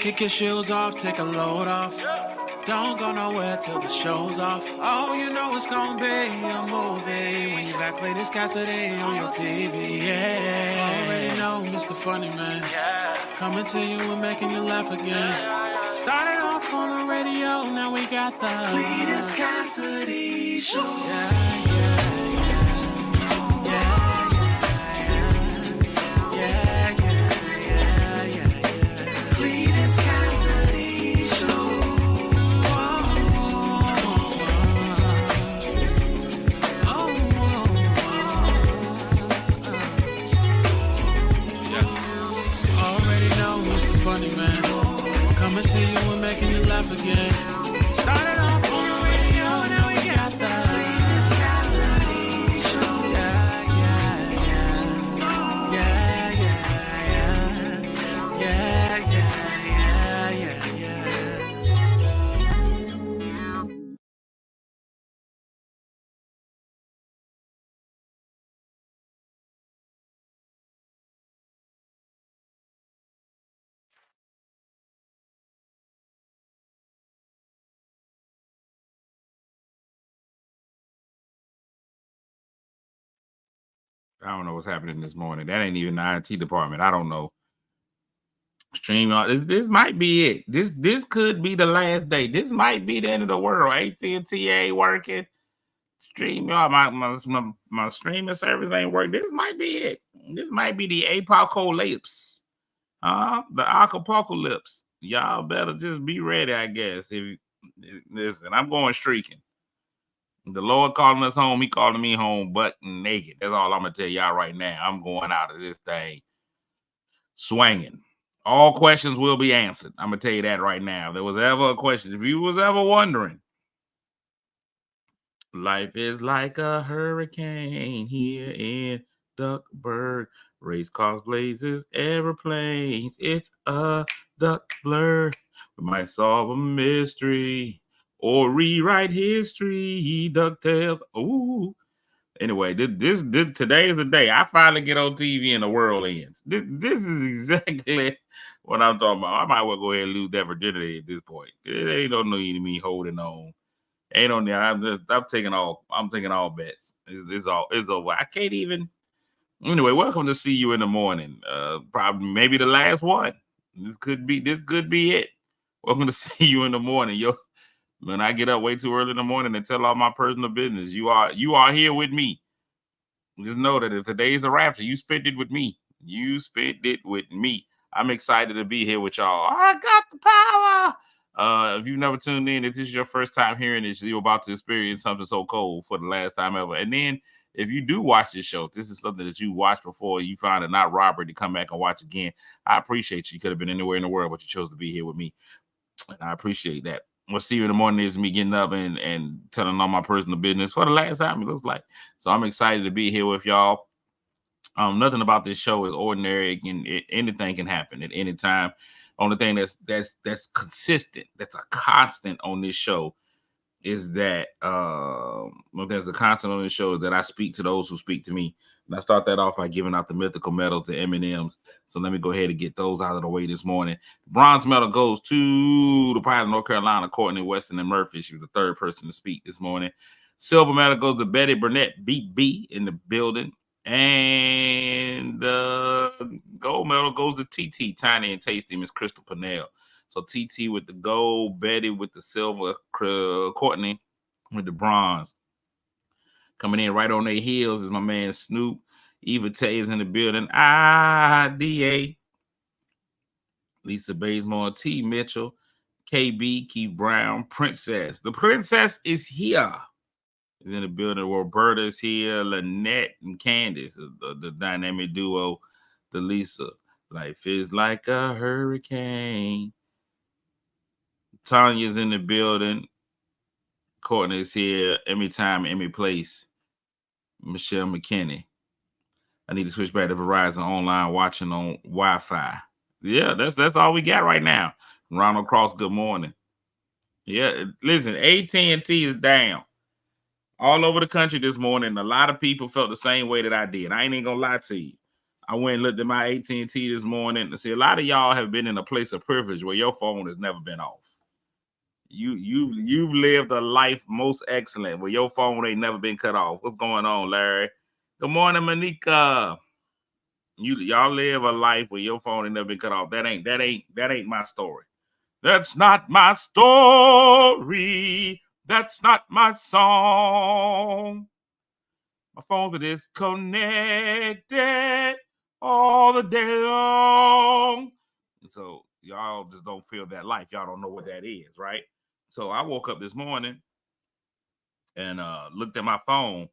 Kick your shoes off, take a load off. Don't go nowhere till the show's off. Oh, you know it's gonna be a movie when you got Cletus Cassidy on your TV. Yeah, already know Mr. Funny Man. Coming to you and making you laugh again. Started off on the radio, now we got the Cletus Cassidy Show. Cletus Cassidy Show. Already know Mr. Funny Man. Coming to you and making you laugh again. Started off on the radio, now we got the Cletus Cassidy Show. I don't know what's happening this morning. That ain't even the IT department. I don't know. Stream on. This might be it. This could be the last day. This might be the end of the world. AT&T ain't working. Stream y'all. My streaming service ain't working. This might be it. This might be the apocalypse. The apocalypse. Y'all better just be ready, I guess. Listen, I'm going streaking. The Lord calling us home. He calling me home butt naked. That's all I'm going to tell y'all right now. I'm going out of this thing swinging. All questions will be answered. I'm going to tell you that right now. If there was ever a question, if you was ever wondering, life is like a hurricane here in Duckburg. Race cars, blazes, airplanes. It's a duck blur. We might solve a mystery or rewrite history. DuckTales. Ooh. Anyway, this today is the day I finally get on TV and the world ends. This is exactly what I'm talking about. I might well go ahead and lose that virginity at this point. It ain't no need of me holding on. Ain't on there. I'm taking all bets. It's over. I can't even. Anyway, welcome to See You in the Morning. Probably maybe the last one. This could be it. Welcome to See You in the Morning. When I get up way too early in the morning and tell all my personal business, you are here with me. Just know that if today's a rapture, you spent it with me. I'm excited to be here with y'all. I got the power. If you've never tuned in, if this is your first time hearing this, you're about to experience something so cold for the last time ever. And then if you do watch this show, if this is something that you watched before, you find it not robbery to come back and watch again, I appreciate you. You could have been anywhere in the world, but you chose to be here with me. And I appreciate that. We'll see you in the morning is me getting up and telling all my personal business for the last time, it looks like. So I'm excited to be here with y'all. Nothing about this show is ordinary. Anything can happen at any time. Only thing that's consistent, that's a constant on this show is that there's a constant on this show is that I speak to those who speak to me. And I start that off by giving out the mythical medals, the M&Ms. So let me go ahead and get those out of the way this morning. The bronze medal goes to the Pride of North Carolina, Courtney Weston and Murphy. She was the third person to speak this morning. Silver medal goes to Betty Burnett, BB, in the building. And the gold medal goes to TT, Tiny and Tasty, Miss Crystal Purnell. So TT with the gold, Betty with the silver, Courtney with the bronze. Coming in right on their heels is my man Snoop. Eva Tay is in the building. IDA. Lisa Bazemore, T. Mitchell, KB, Keith Brown, Princess. The princess is here. Is in the building. Roberta is here. Lynette and Candace, the dynamic duo. The Lisa. Life is like a hurricane. Tanya's in the building. Courtney's here. Every time, every place. Michelle McKinney. I need to switch back to Verizon online watching on Wi-Fi. Yeah, that's all we got right now. Ronald Cross, good morning. Yeah, listen, AT&T is down all over the country this morning. A lot of people felt the same way that I did. I ain't even gonna lie to you. I went and looked at my AT&T this morning. See, a lot of y'all have been in a place of privilege where your phone has never been off. You've lived a life most excellent where your phone ain't never been cut off. What's going on, Larry? Good morning, Monica. Y'all live a life where your phone ain't never been cut off. That ain't my story. That's not my story. That's not my song. My phone's been disconnected all the day long. And so y'all just don't feel that life. Y'all don't know what that is, right? So I woke up this morning and looked at my phone,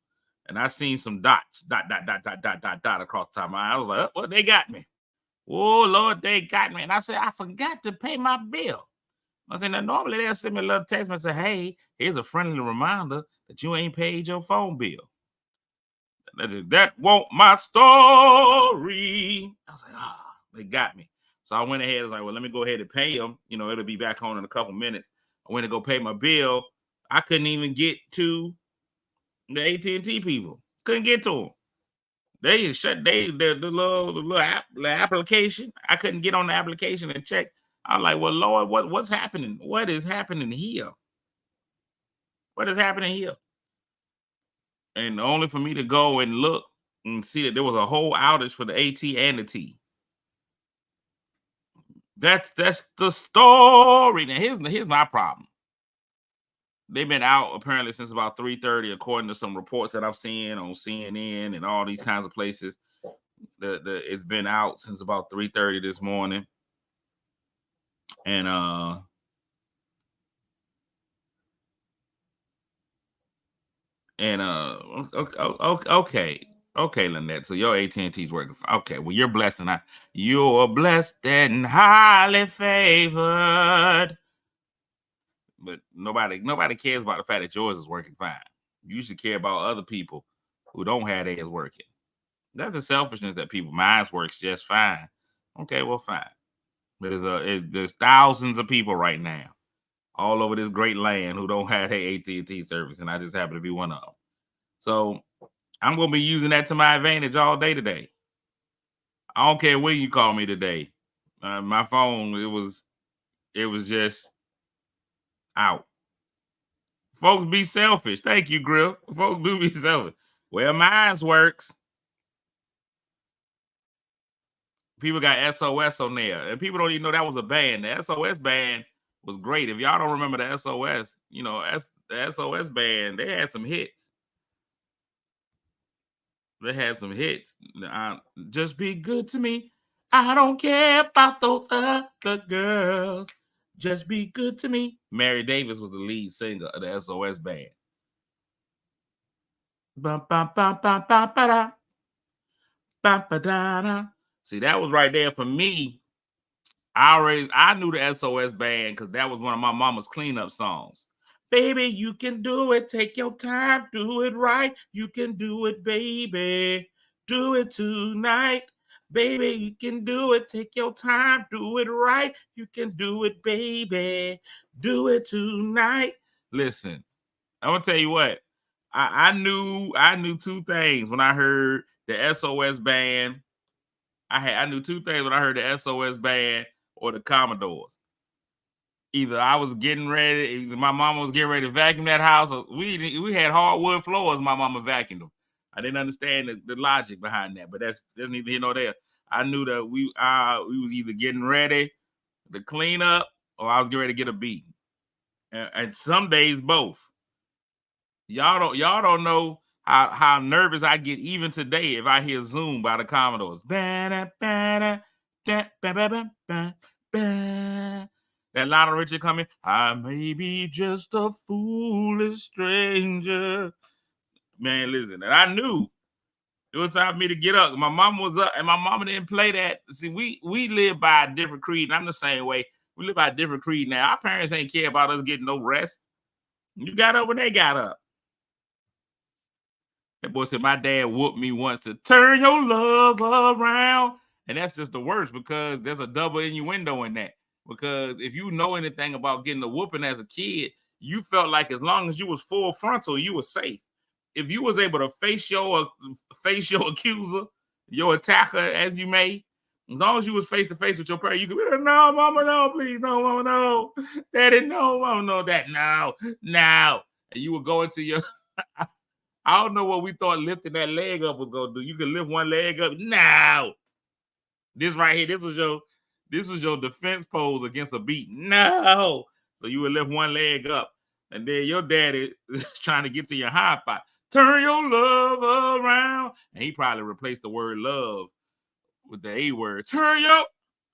and I seen some dots, dot across the top of my eye. I was like, well, they got me. Oh, Lord, they got me. And I said, I forgot to pay my bill. I said, now, normally they'll send me a little text and say, hey, here's a friendly reminder that you ain't paid your phone bill. That won't my story. I was like, they got me. So I went ahead and was like, well, let me go ahead and pay them. You know, it'll be back on in a couple minutes. I went to go pay my bill. I couldn't even get to the AT&T people. Couldn't get to them. They shut the little application. I couldn't get on the application and check. I'm like, well, Lord, what's happening? What is happening here? What is happening here? And only for me to go and look and see that there was a whole outage for the AT and the T. That's the story. Now here's my problem. They've been out apparently since about 3:30, according to some reports that I've seen on CNN and all these kinds of places. It's been out since about 3:30 this morning. And okay, Lynette. So your AT&T's working. Okay, well, you're blessed and you're blessed and highly favored. But nobody cares about the fact that yours is working fine. You should care about other people who don't have theirs working. That's the selfishness that people. Mine works just fine. Okay, well, fine. There's thousands of people right now all over this great land who don't have their AT&T service, and I just happen to be one of them. So I'm going to be using that to my advantage all day today. I don't care when you call me today. My phone, it was just out. Folks be selfish. Thank you, Grill. Folks do be selfish. Well, mine's works. People got SOS on there, and people don't even know that was a band. The SOS band was great. If y'all don't remember the SOS, the SOS band, they had some hits. Just be good to me. I don't care about those other girls. Just be good to me. Mary Davis was the lead singer of the SOS band. See, that was right there for me. I knew the SOS band because that was one of my mama's cleanup songs. Baby, you can do it. Take your time. Do it right. You can do it, baby. Do it tonight. Baby, you can do it. Take your time. Do it right. You can do it, baby. Do it tonight. Listen, I'm going to tell you what. I knew two things when I heard the SOS band. I knew two things when I heard the SOS band or the Commodores. Either I was getting ready, either my mama was getting ready to vacuum that house, or we had hardwood floors. My mama vacuumed them. I didn't understand the logic behind that, but that's neither here nor there. I knew that we was either getting ready to clean up or I was getting ready to get a beat. And some days both. Y'all don't know how nervous I get even today if I hear Zoom by the Commodores. That Lionel Richie coming. I may be just a foolish stranger. Man, listen, and I knew it was time for me to get up. My mama was up, and my mama didn't play that. See, we live by a different creed, and I'm the same way. We live by a different creed now. Our parents ain't care about us getting no rest. You got up when they got up. That boy said, my dad whooped me once to turn your love around. And that's just the worst because there's a double innuendo in that. Because if you know anything about getting a whooping as a kid, you felt like as long as you was full frontal, you were safe. If you was able to face your accuser your attacker as you may. As long as you was face to face with your parent, you could be like, no, mama, no, please, no, mama, no. Daddy, no, mama, no, that, no, no. And you would go into your, I don't know what we thought lifting that leg up was gonna do. You could lift one leg up. No. This right here, this was your defense pose against a beat. No. So you would lift one leg up. And then your daddy is trying to get to your high spot. Turn your love around. And he probably replaced the word love with the A word. Turn your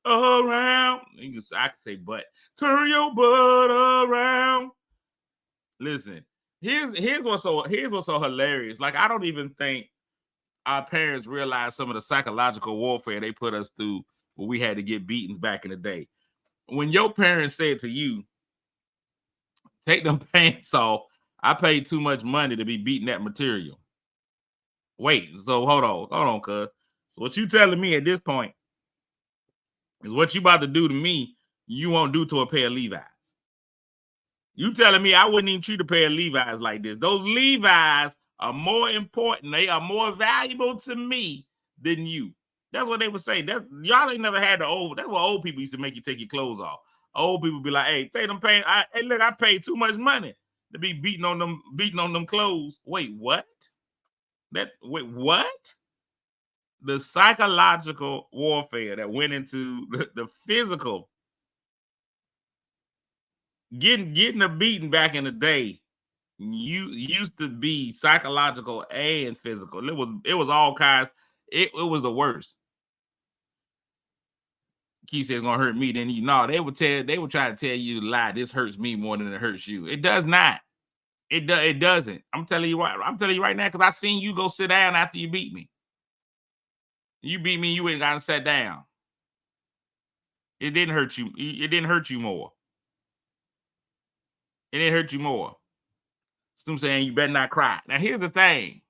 around. I can say butt. Turn your butt around. Listen, here's what's so hilarious. Like, I don't even think our parents realize some of the psychological warfare they put us through when we had to get beatings back in the day. When your parents said to you, take them pants off, I paid too much money to be beating that material. Wait, so hold on, cuz. So what you telling me at this point is what you about to do to me, you won't do to a pair of Levi's. You telling me I wouldn't even treat a pair of Levi's like this. Those Levi's are more important. They are more valuable to me than you. That's what they would say. Y'all ain't never had that's what old people used to make you take your clothes off. Old people be like, hey, take them pants. Hey, look, I paid too much money to be beating on them clothes. Wait, what? What? The psychological warfare that went into the physical, getting a beating back in the day, you used to be psychological and physical. It was all kinds. It was the worst. Keith said it's gonna hurt me. Then they would try to tell you to lie. This hurts me more than it hurts you. It does not. It doesn't. I'm telling you right now, because I seen you go sit down after you beat me. You beat me, you ain't gotta sit down. It didn't hurt you. It didn't hurt you more. It didn't hurt you more. So I'm saying you better not cry. Now here's the thing.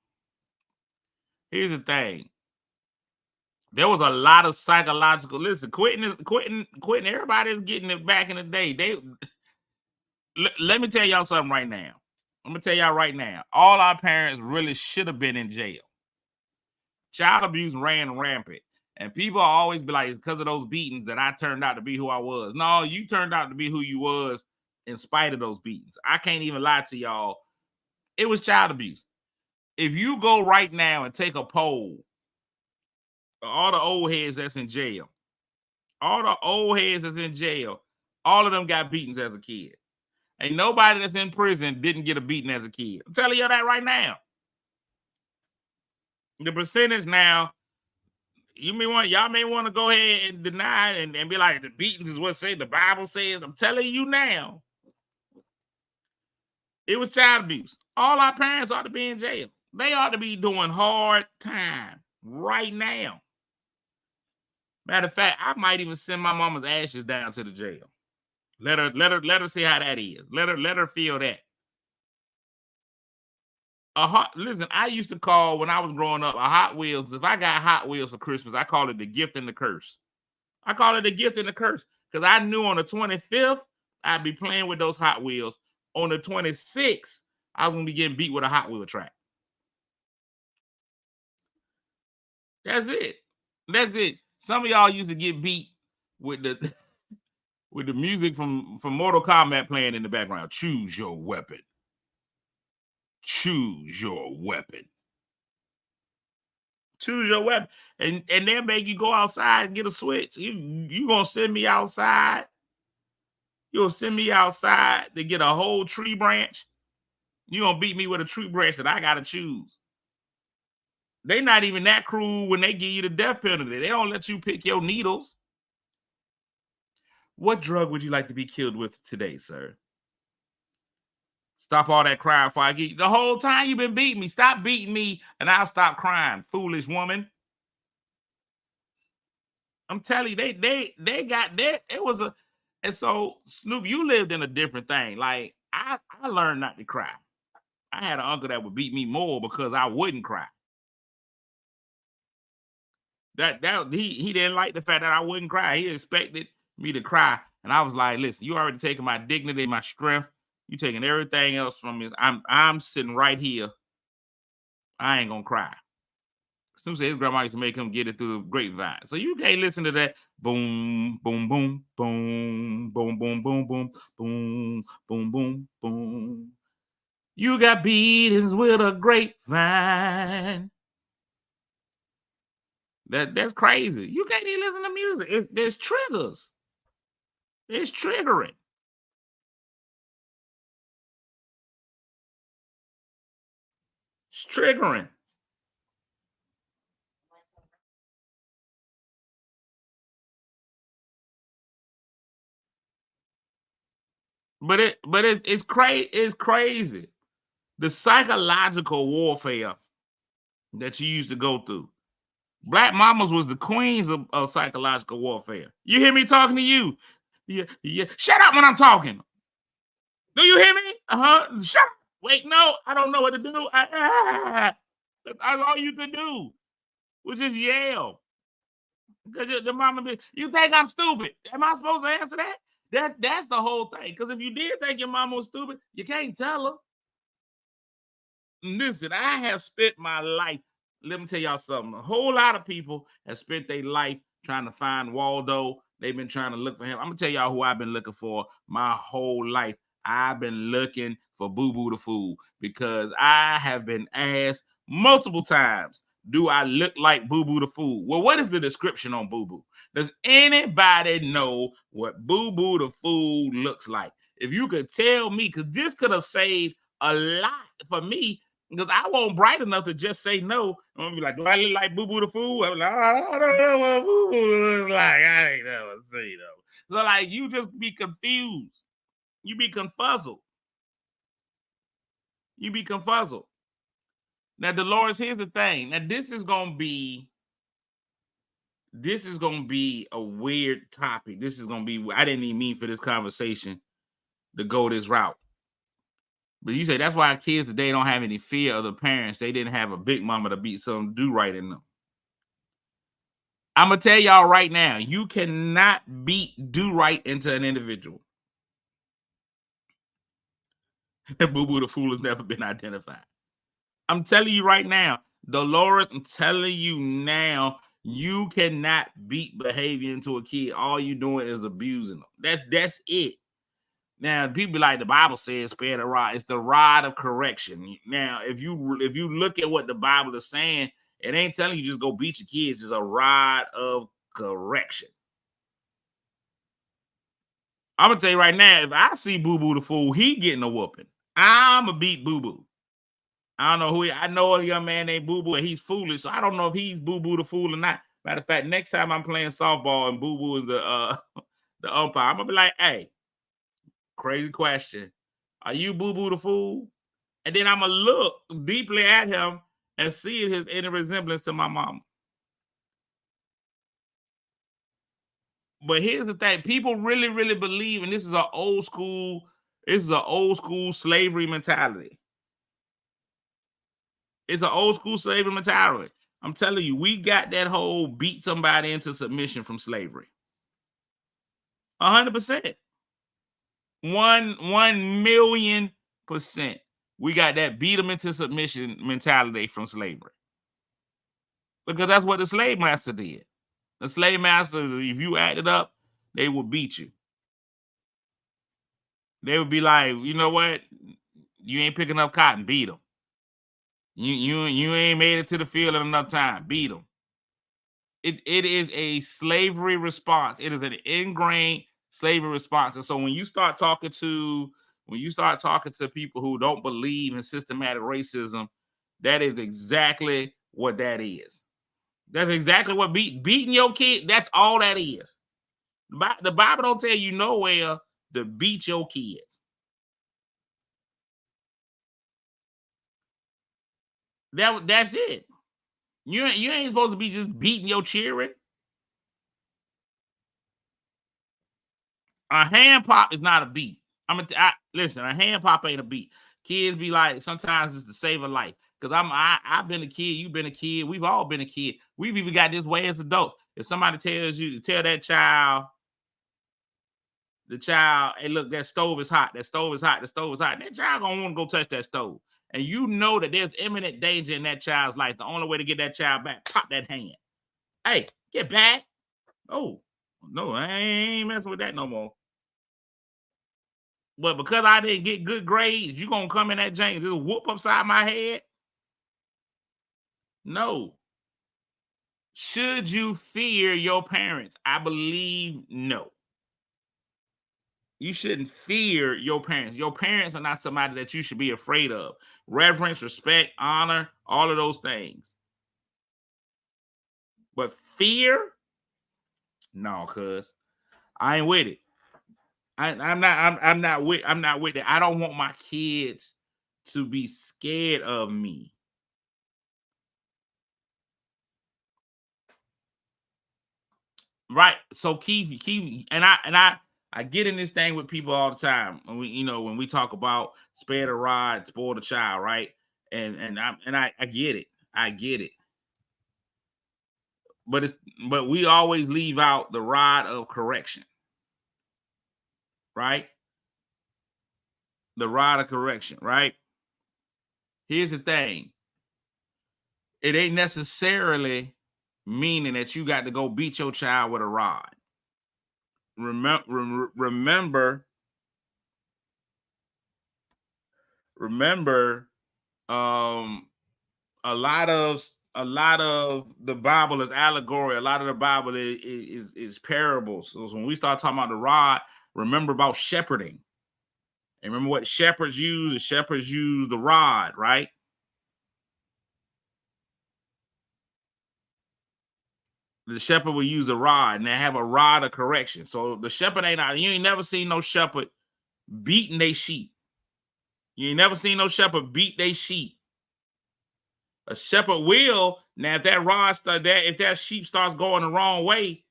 There was a lot of psychological. Listen, quitting. Everybody is getting it back in the day. Let me tell y'all something right now. I'm gonna tell y'all right now. All our parents really should have been in jail. Child abuse ran rampant, and people always be like, because of those beatings that I turned out to be who I was. No, you turned out to be who you was in spite of those beatings. I can't even lie to y'all. It was child abuse. If you go right now and take a poll, all the old heads that's in jail, all of them got beatings as a kid. Ain't nobody that's in prison didn't get a beating as a kid. I'm telling you that right now. The percentage now, y'all may want to go ahead and deny it and be like, the beatings is what the Bible says. I'm telling you now, it was child abuse. All our parents ought to be in jail. They ought to be doing hard time right now. Matter of fact, I might even send my mama's ashes down to the jail. Let her see how that is. Let her feel that. Listen, I used to call, when I was growing up, a Hot Wheels. If I got Hot Wheels for Christmas, I call it the gift and the curse. I call it the gift and the curse because I knew on the 25th I'd be playing with those Hot Wheels. On the 26th, I was gonna be getting beat with a Hot Wheel track. That's it. Some of y'all used to get beat with the with the music from Mortal Kombat playing in the background. Choose your weapon. Choose your weapon. Choose your weapon. And they'll make you go outside and get a switch. You gonna send me outside? You'll send me outside to get a whole tree branch? You gonna beat me with a tree branch that I gotta choose? They not even that cruel when they give you the death penalty. They don't let you pick your needles. What drug would you like to be killed with today, sir? Stop all that crying before I get you. The whole time you've been beating me. Stop beating me and I'll stop crying, foolish woman. I'm telling you, they got that. It was and so Snoop, you lived in a different thing. Like I learned not to cry. I had an uncle that would beat me more because I wouldn't cry. That he didn't like the fact that I wouldn't cry. He expected me to cry. And I was like, listen, you already taking my dignity, my strength. You taking everything else from me. I'm sitting right here. I ain't gonna cry. Snoop said his grandma used to make him get it through the grapevine. So you can't listen to that boom, boom, boom, boom, boom, boom, boom, boom, boom, boom, boom, boom. You got beatings with a grapevine. That's crazy. You can't even listen to music. There's triggers. It's triggering. It's triggering. But it's crazy. It's crazy. The psychological warfare that you used to go through. Black mamas was the queens of psychological warfare. You hear me talking to you? Yeah, yeah. Shut up when I'm talking. Do you hear me? Shut up. Wait, no, I don't know what to do. That's all you can do, which is yell. Because the mama be, you think I'm stupid? Am I supposed to answer that? That's the whole thing. Because if you did think your mama was stupid, you can't tell her. Listen, I have spent my life. Let me tell y'all something. A whole lot of people have spent their life trying to find Waldo. They've been trying to look for him. I'm gonna tell y'all who I've been looking for my whole life. I've been looking for Boo Boo the Fool because I have been asked multiple times, do I look like Boo Boo the Fool? Well, what is the description on Boo Boo? Does anybody know what Boo Boo the Fool looks like? If you could tell me, because this could have saved a lot for me, because I won't bright enough to just say no. I'm gonna be like, do I look like Boo Boo the Fool? I'm like, I don't know what Boo Boo looks like. I ain't never seen them. So like, you just be confused. You be confuzzled. You be confuzzled. Now, Dolores, here's the thing. Now, this is gonna be a weird topic. This is gonna be. I didn't even mean for this conversation to go this route. But you say that's why kids today don't have any fear of the parents. They didn't have a big mama to beat some do right in them. I'm gonna tell y'all right now, you cannot beat do right into an individual. Boo Boo the Fool has never been identified. I'm telling you right now, Dolores, I'm telling you now, you cannot beat behavior into a kid. All you doing is abusing them. That's it. Now, people like the Bible says, spare the rod. It's the rod of correction. Now, if you look at what the Bible is saying, it ain't telling you just go beat your kids. It's a rod of correction. I'm gonna tell you right now, if I see Boo Boo the Fool, he getting a whooping. I'ma beat Boo Boo. I don't know who I know a young man named Boo Boo, and he's foolish. So I don't know if he's Boo Boo the Fool or not. Matter of fact, next time I'm playing softball and Boo Boo is the umpire, I'm gonna be like, hey. Crazy question. Are you Boo Boo the Fool? And then I'm going to look deeply at him and see his any resemblance to my mama. But here's the thing. People really, really believe, and this is an old school slavery mentality. It's an old school slavery mentality. I'm telling you, we got that whole beat somebody into submission from slavery. 100%. 1,000,000%. We got that beat them into submission mentality from slavery. Because that's what the slave master did. The slave master, if you acted up, they would beat you. They would be like, you know what? You ain't picking up cotton, beat them. You ain't made it to the field in enough time, beat them. It is a slavery response. It is an ingrained slavery response. And so when you start talking to people who don't believe in systematic racism, that is exactly what that is. That's exactly what beating your kid. That's all that is. The Bible don't tell you nowhere to beat your kids. That's it. You ain't supposed to be just beating your children. A hand pop is not a beat. Listen. A hand pop ain't a beat. Kids be like, sometimes it's to save a life. Because I've been a kid, you've been a kid, we've all been a kid. We've even got this way as adults. If somebody tells you to tell that child, hey, look, that stove is hot. That stove is hot. That stove is hot. That child gonna want to go touch that stove. and you know that there's imminent danger in that child's life, the only way to get that child back, pop that hand. Hey, get back. Oh, no, I ain't messing with that no more. But because I didn't get good grades, you gonna come in that jank and just whoop upside my head? No. Should you fear your parents? I believe no. You shouldn't fear your parents. Your parents are not somebody that you should be afraid of. Reverence, respect, honor, all of those things. But fear? No, cuz I ain't with it. I'm not with it. I don't want my kids to be scared of me. Right. So Keith, and I get in this thing with people all the time. When when we talk about spare the rod, spoil the child, right? And I get it. I get it. But we always leave out the rod of correction. Right? The rod of correction, right? Here's the thing. It ain't necessarily meaning that you got to go beat your child with a rod. Remember, a lot of the Bible is allegory. A lot of the Bible is parables. So when we start talking about the rod, remember about shepherding. And remember what shepherds use? The shepherds use the rod, right? The shepherd will use the rod, and they have a rod of correction. So the shepherd you ain't never seen no shepherd beating their sheep. You ain't never seen no shepherd beat their sheep. A shepherd will. Now, if that rod if that sheep starts going the wrong way,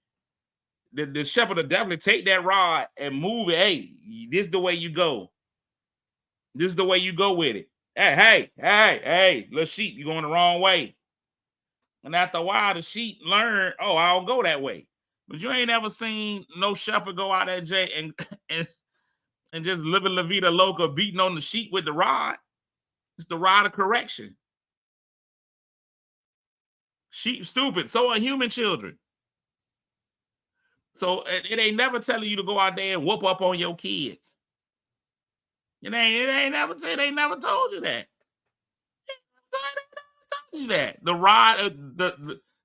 the shepherd will definitely take that rod and move it. Hey, this is the way you go. This is the way you go with it. Hey, little sheep, you're going the wrong way. And after a while, the sheep learn, oh, I'll go that way. But you ain't ever seen no shepherd go out there and just living La Vida Loca beating on the sheep with the rod. It's the rod of correction. Sheep stupid. So are human children. So it ain't never telling you to go out there and whoop up on your kids. It ain't never told you that. Told you that. The rod,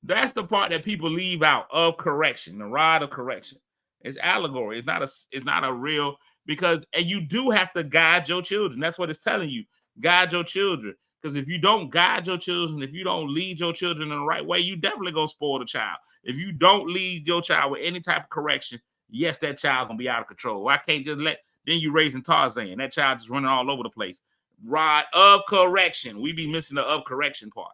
that's the part that people leave out of correction. The rod of correction. It's allegory. It's not a real, and you do have to guide your children. That's what it's telling you. Guide your children. Because if you don't guide your children, if you don't lead your children in the right way, you definitely gonna spoil the child. If you don't lead your child with any type of correction, yes, that child gonna be out of control. I can't just then you raising Tarzan. That child just running all over the place. Rod of correction. We be missing the of correction part.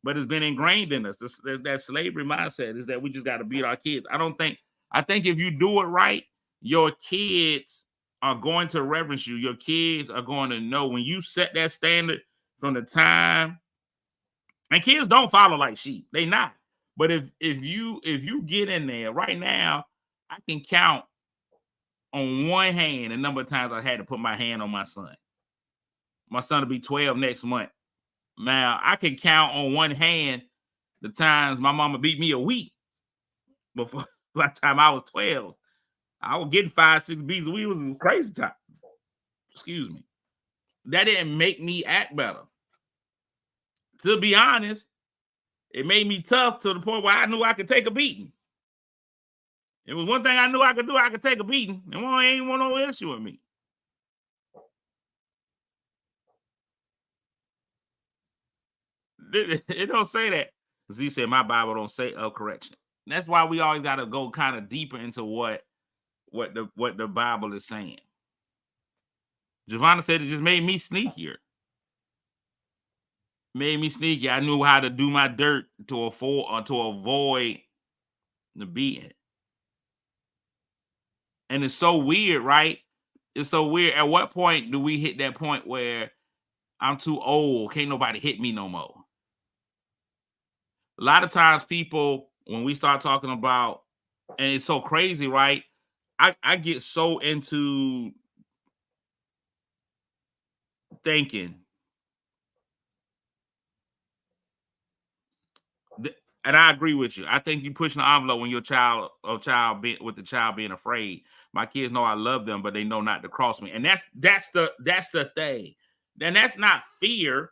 But it's been ingrained in us. That slavery mindset is that we just got to beat our kids. I think if you do it right, your kids are going to reverence you. Your kids are going to know when you set that standard from the time. And kids don't follow like sheep. They not. But if you get in there right now, I can count on one hand the number of times I had to put my hand on my son. My son will be 12 next month. Now, I can count on one hand the times my mama beat me a week. Before, by the time I was 12, I was getting 5-6 beats a week. It was a crazy time. Excuse me. That didn't make me act better. To be honest, it made me tough to the point where I knew I could take a beating. It was one thing I knew I could do. I could take a beating. And one ain't want no issue with me. It don't say that. Z said my Bible don't say of correction. And that's why we always got to go kind of deeper into what the Bible is saying. Giovanna said it just made me sneakier. Made me sneaky. I knew how to do my dirt to avoid the beating. And it's so weird, right? It's so weird. At what point do we hit that point where I'm too old? Can't nobody hit me no more? A lot of times people, when we start talking about, and it's so crazy, right? I get so into thinking. And I agree with you. I think you pushing the envelope when your child with the child being afraid. My kids know I love them, but they know not to cross me. And that's the thing. Then that's not fear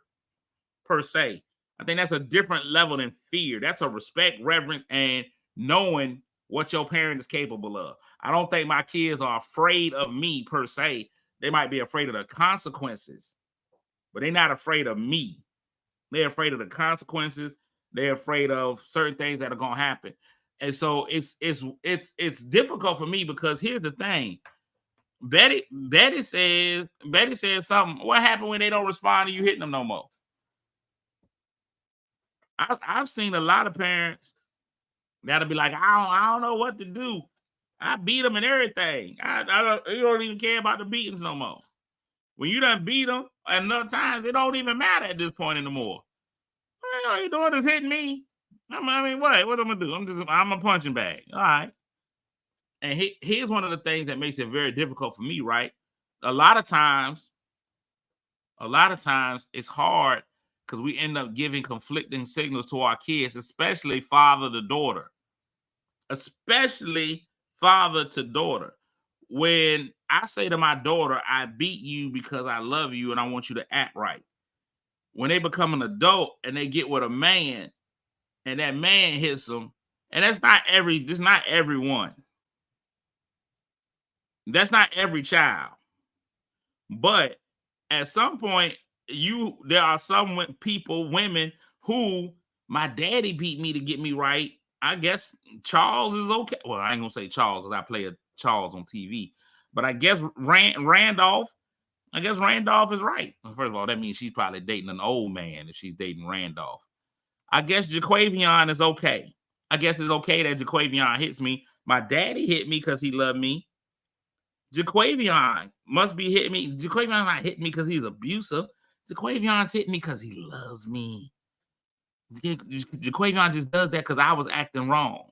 per se. I think that's a different level than fear. That's a respect, reverence, and knowing what your parent is capable of. I don't think my kids are afraid of me per se. They might be afraid of the consequences, but they're not afraid of me. They're afraid of the consequences. They're afraid of certain things that are gonna happen. And so it's difficult for me because here's the thing. Betty says something. What happened when they don't respond to you hitting them no more? I've seen a lot of parents that'll be like, I don't know what to do. I beat them and everything. You don't even care about the beatings no more. When you done beat them enough times, it don't even matter at this point anymore. Well, all you doing is hitting me. I mean, what am I gonna do? I'm a punching bag. All right. And here's one of the things that makes it very difficult for me, right? A lot of times it's hard because we end up giving conflicting signals to our kids, especially father to daughter. Especially father to daughter. When I say to my daughter, I beat you because I love you and I want you to act right. When they become an adult and they get with a man and that man hits them, and that's not everyone. That's not every child. But at some point, there are some women who my daddy beat me to get me right. I guess Charles is okay. Well, I ain't gonna say Charles because I play a Charles on TV. But I guess Randolph. I guess Randolph is right. First of all, that means she's probably dating an old man if she's dating Randolph. I guess Jaquavion is okay. I guess it's okay that Jaquavion hits me. My daddy hit me because he loved me. Jaquavion must be hitting me. Jaquavion not hitting me because he's abusive. Jaquavion's hitting me because he loves me. Jaquavion just does that because I was acting wrong.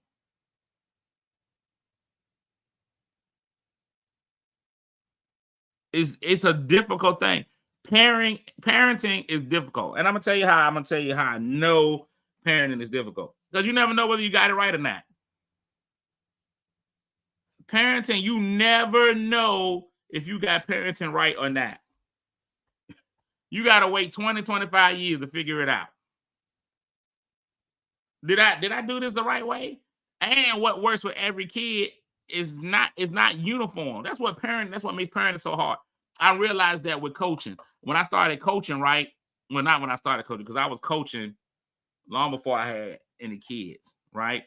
It's a difficult thing. Parenting is difficult. And I'm gonna tell you how I know parenting is difficult. Because you never know whether you got it right or not. Parenting, you never know if you got parenting right or not. You got to wait 20, 25 years to figure it out. Did I do this the right way? And what works with every kid is not uniform. That's what makes parenting so hard. I realized that with coaching. When I started coaching, right? Well, not when I started coaching, because I was coaching long before I had any kids, right?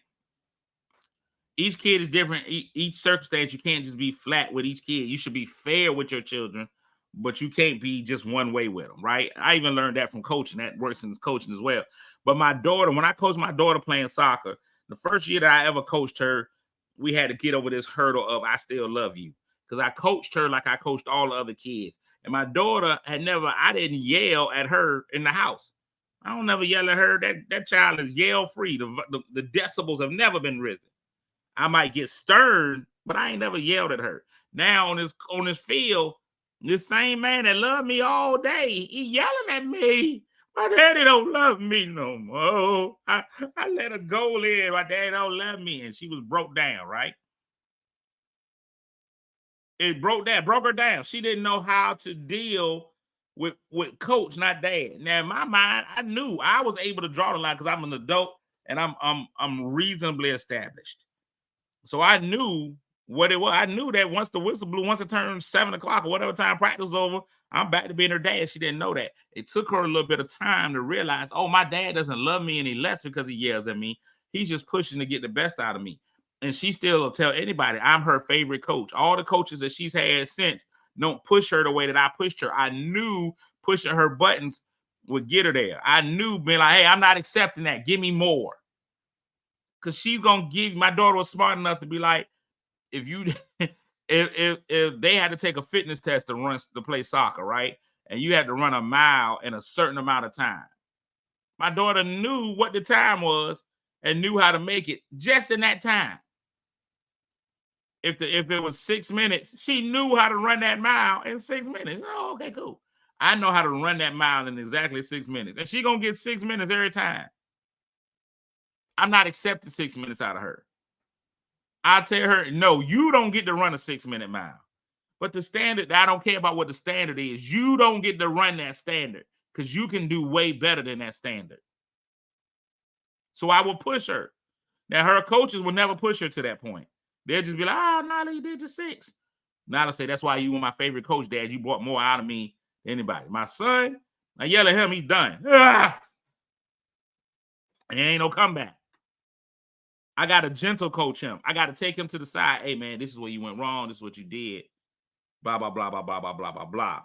Each kid is different. Each circumstance, you can't just be flat with each kid. You should be fair with your children, but you can't be just one way with them, right? I even learned that from coaching. That works in coaching as well. But my daughter, when I coached my daughter playing soccer, the first year that I ever coached her, we had to get over this hurdle of I still love you. Because I coached her like I coached all the other kids. And my daughter I didn't yell at her in the house. I don't never yell at her. That child is yell free. The decibels have never been risen. I might get stern, but I ain't never yelled at her. Now on this field, this same man that loved me all day, he yelling at me. My daddy don't love me no more. I let her go in. My daddy don't love me. And she was broke down, right? It broke her down. She didn't know how to deal with coach, not dad. Now in my mind, I knew I was able to draw the line because I'm an adult and I'm reasonably established. So I knew what it was. I knew that once the whistle blew, once it turned 7:00 or whatever time practice was over, I'm back to being her dad. She didn't know that. It took her a little bit of time to realize, oh, my dad doesn't love me any less because he yells at me. He's just pushing to get the best out of me. And she still will tell anybody I'm her favorite coach. All the coaches that she's had since don't push her the way that I pushed her. I knew pushing her buttons would get her there. I knew being like, hey, I'm not accepting that. Give me more. Because she's gonna my daughter was smart enough to be like, if they had to take a fitness test to play soccer, right? And you had to run a mile in a certain amount of time. My daughter knew what the time was and knew how to make it just in that time. If it was 6 minutes, she knew how to run that mile in 6 minutes. Oh, okay, cool. I know how to run that mile in exactly 6 minutes. And she going to get 6 minutes every time. I'm not accepting 6 minutes out of her. I tell her, no, you don't get to run a 6-minute mile. But the standard, I don't care about what the standard is. You don't get to run that standard because you can do way better than that standard. So I will push her. Now, her coaches will never push her to that point. They'll just be like, Nyla, you did just 6. Nyla say, that's why you were my favorite coach, Dad. You brought more out of me than anybody. My son, I yell at him, he's done. And ain't no comeback. I got to gentle coach him. I got to take him to the side. Hey, man, this is where you went wrong. This is what you did. Blah, blah, blah, blah, blah, blah, blah, blah, blah.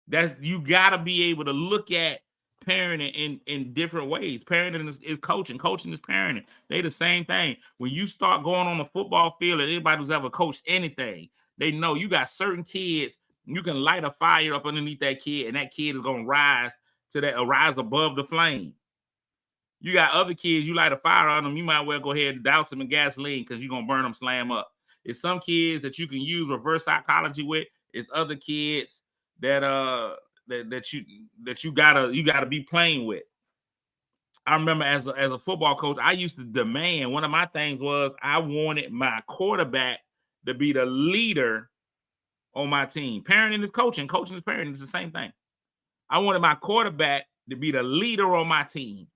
That you got to be able to look at parenting in different ways. Parenting is coaching. Coaching is parenting. They the same thing. When you start going on the football field, and anybody who's ever coached anything, they know you got certain kids. You can light a fire up underneath that kid, and that kid is gonna rise above the flame. You got other kids, you light a fire on them, you might well go ahead and douse them in gasoline because you're gonna burn them, slam up. It's some kids that you can use reverse psychology with. It's other kids that you gotta be playing with. I remember as a football coach, I used to demand, one of my things was I wanted my quarterback to be the leader on my team. Parenting is coaching. Coaching is parenting. It's the same thing. I wanted my quarterback to be the leader on my team.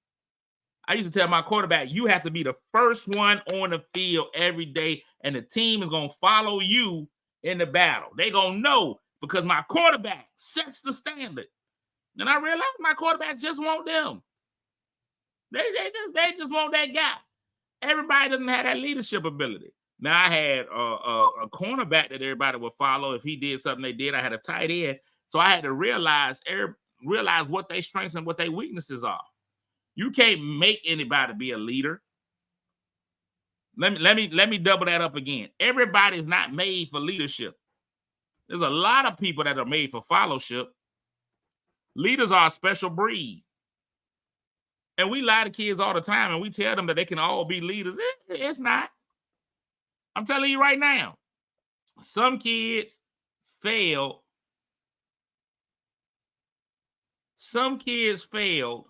I used to tell my quarterback, you have to be the first one on the field every day, and the team is going to follow you in the battle. They're going to know because my quarterback sets the standard. And I realized my quarterback just want them. They just want that guy. Everybody doesn't have that leadership ability. Now, I had a cornerback that everybody would follow. If he did something they did, I had a tight end. So I had to realize what their strengths and what their weaknesses are. You can't make anybody be a leader. Let me double that up again. Everybody is not made for leadership. There's a lot of people that are made for fellowship. Leaders are a special breed. And we lie to kids all the time, and we tell them that they can all be leaders. It's not. I'm telling you right now. Some kids failed. Some kids failed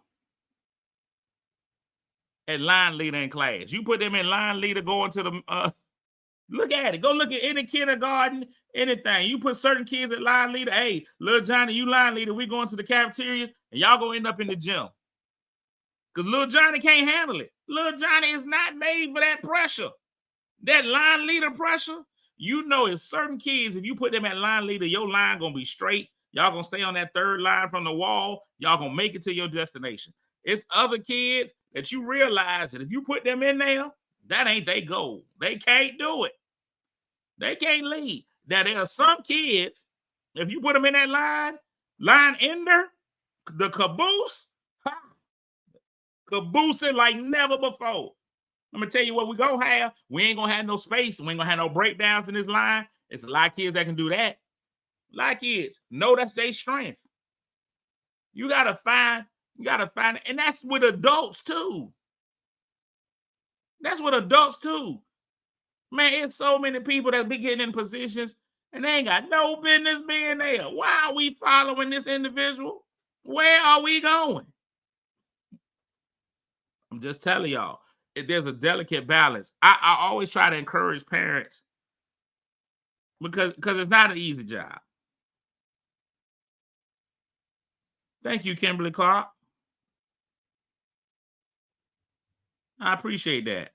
at line leader in class. You put them in line leader going to the look at it. Go look at any kindergarten, anything. You put certain kids at line leader. Hey, little Johnny, you line leader. We going to the cafeteria, and y'all gonna end up in the gym. Because little Johnny can't handle it. Little Johnny is not made for that pressure. That line leader pressure. You know, it's certain kids, if you put them at line leader, your line gonna be straight. Y'all gonna stay on that third line from the wall. Y'all gonna make it to your destination. It's other kids that you realize that if you put them in there, that ain't their goal. They can't do it. They can't lead. Now, there are some kids, if you put them in that line ender, the caboose, caboosing like never before. I'm going to tell you what we're going to have. We ain't going to have no space. We ain't going to have no breakdowns in this line. It's a lot of kids that can do that. A lot of kids know that's their strength. You got to find it. And that's with adults too. That's with adults too. Man, it's so many people that be getting in positions and they ain't got no business being there. Why are we following this individual? Where are we going? I'm just telling y'all, there's a delicate balance. I always try to encourage parents because it's not an easy job. Thank you, Kimberly Clark. I appreciate that.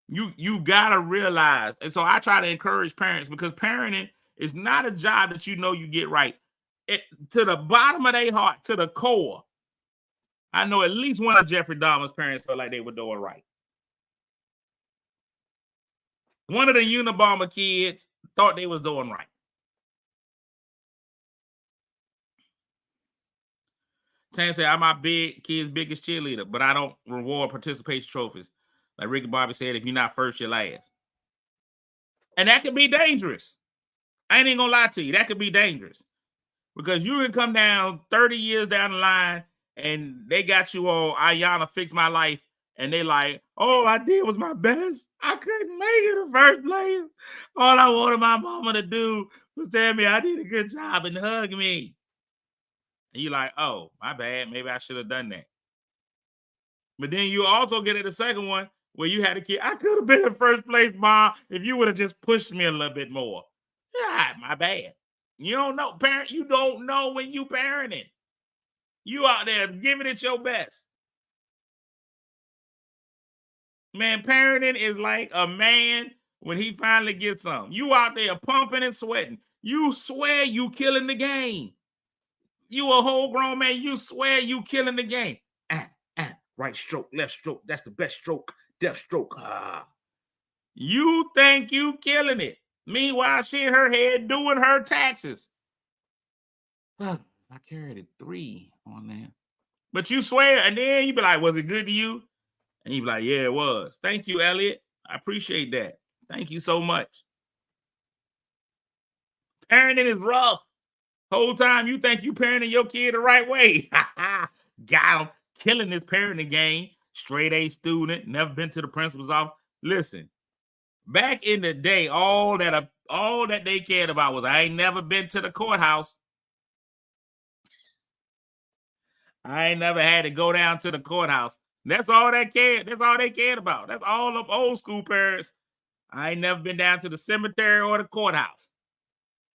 You gotta realize, and so I try to encourage parents because parenting is not a job that you know you get right. To the bottom of their heart, to the core, I know at least one of Jeffrey Dahmer's parents felt like they were doing right. One of the Unabomber kids thought they was doing right. Tan said, I'm my kid's biggest cheerleader, but I don't reward participation trophies. Like Ricky Bobby said, if you're not first, you're last. And that could be dangerous. I ain't gonna lie to you. That could be dangerous. Because you can come down 30 years down the line and they got you on Ayanna Fix My Life And they like, all I did was my best. I couldn't make it in first place. All I wanted my mama to do was tell me I did a good job and hug me. And you're like, oh, my bad. Maybe I should have done that. But then you also get at the second one where you had a kid. I could have been in first place, Mom, if you would have just pushed me a little bit more. Yeah, my bad. You don't know, parent. You don't know when you parenting. You out there giving it your best. Man, parenting is like a man when he finally gets some. You out there pumping and sweating. You swear you killing the game. You a whole grown man. You swear you killing the game. Right stroke, left stroke. That's the best stroke. Left stroke. You think you killing it. Meanwhile, she in her head doing her taxes. I carried a 3 on that. But you swear, and then you be like, was it good to you? And you be like, yeah, it was. Thank you, Elliot. I appreciate that. Thank you so much. Parenting is rough. Whole time you think you parenting your kid the right way. Got him. Killing this parenting game. Straight A student. Never been to the principal's office. Listen, back in the day, all that they cared about was I ain't never been to the courthouse. I ain't never had to go down to the courthouse. That's all they cared. That's all they cared about. That's all of old school parents. I ain't never been down to the cemetery or the courthouse.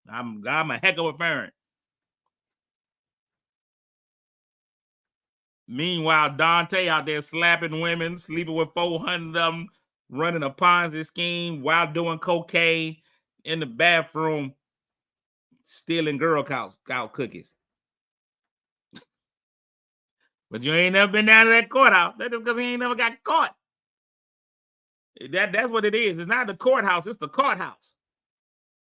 I'm a heck of a parent. Meanwhile, Dante out there slapping women, sleeping with 400 of them, running a Ponzi scheme while doing cocaine in the bathroom, stealing Girl Scout cookies. But you ain't never been down to that courthouse. That's just because he ain't never got caught. That's what it is. It's not the courthouse. It's the courthouse.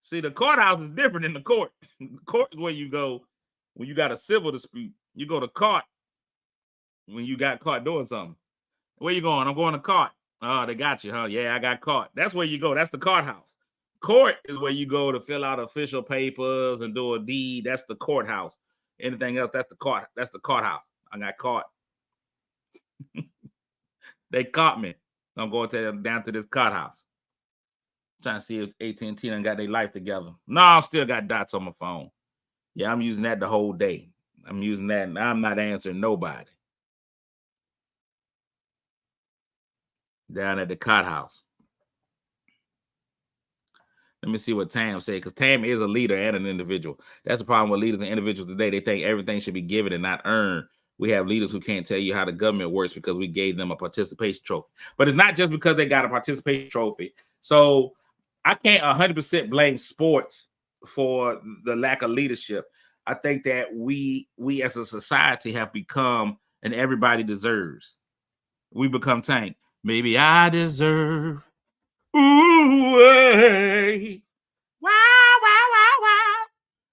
See, the courthouse is different than the court. The court is where you go when you got a civil dispute. You go to court when you got caught doing something. Where you going? I'm going to court. Oh, they got you, huh? Yeah, I got caught. That's where you go. That's the courthouse. Court is where you go to fill out official papers and do a deed. That's the courthouse. Anything else, that's the court. That's the courthouse. I got caught. They caught me. I'm going down to this courthouse. Trying to see if AT&T done got their life together. No, I still got dots on my phone. Yeah, I'm using that the whole day. I'm using that and I'm not answering nobody. Down at the courthouse. Let me see what Tam said, because Tam is a leader and an individual. That's the problem with leaders and individuals today. They think everything should be given and not earned. We have leaders who can't tell you how the government works because we gave them a participation trophy. But it's not just because they got a participation trophy. So I can't 100% blame sports for the lack of leadership. I think that we as a society have become an everybody deserves. We become Tank. Maybe I deserve. Ooh, hey. Wow.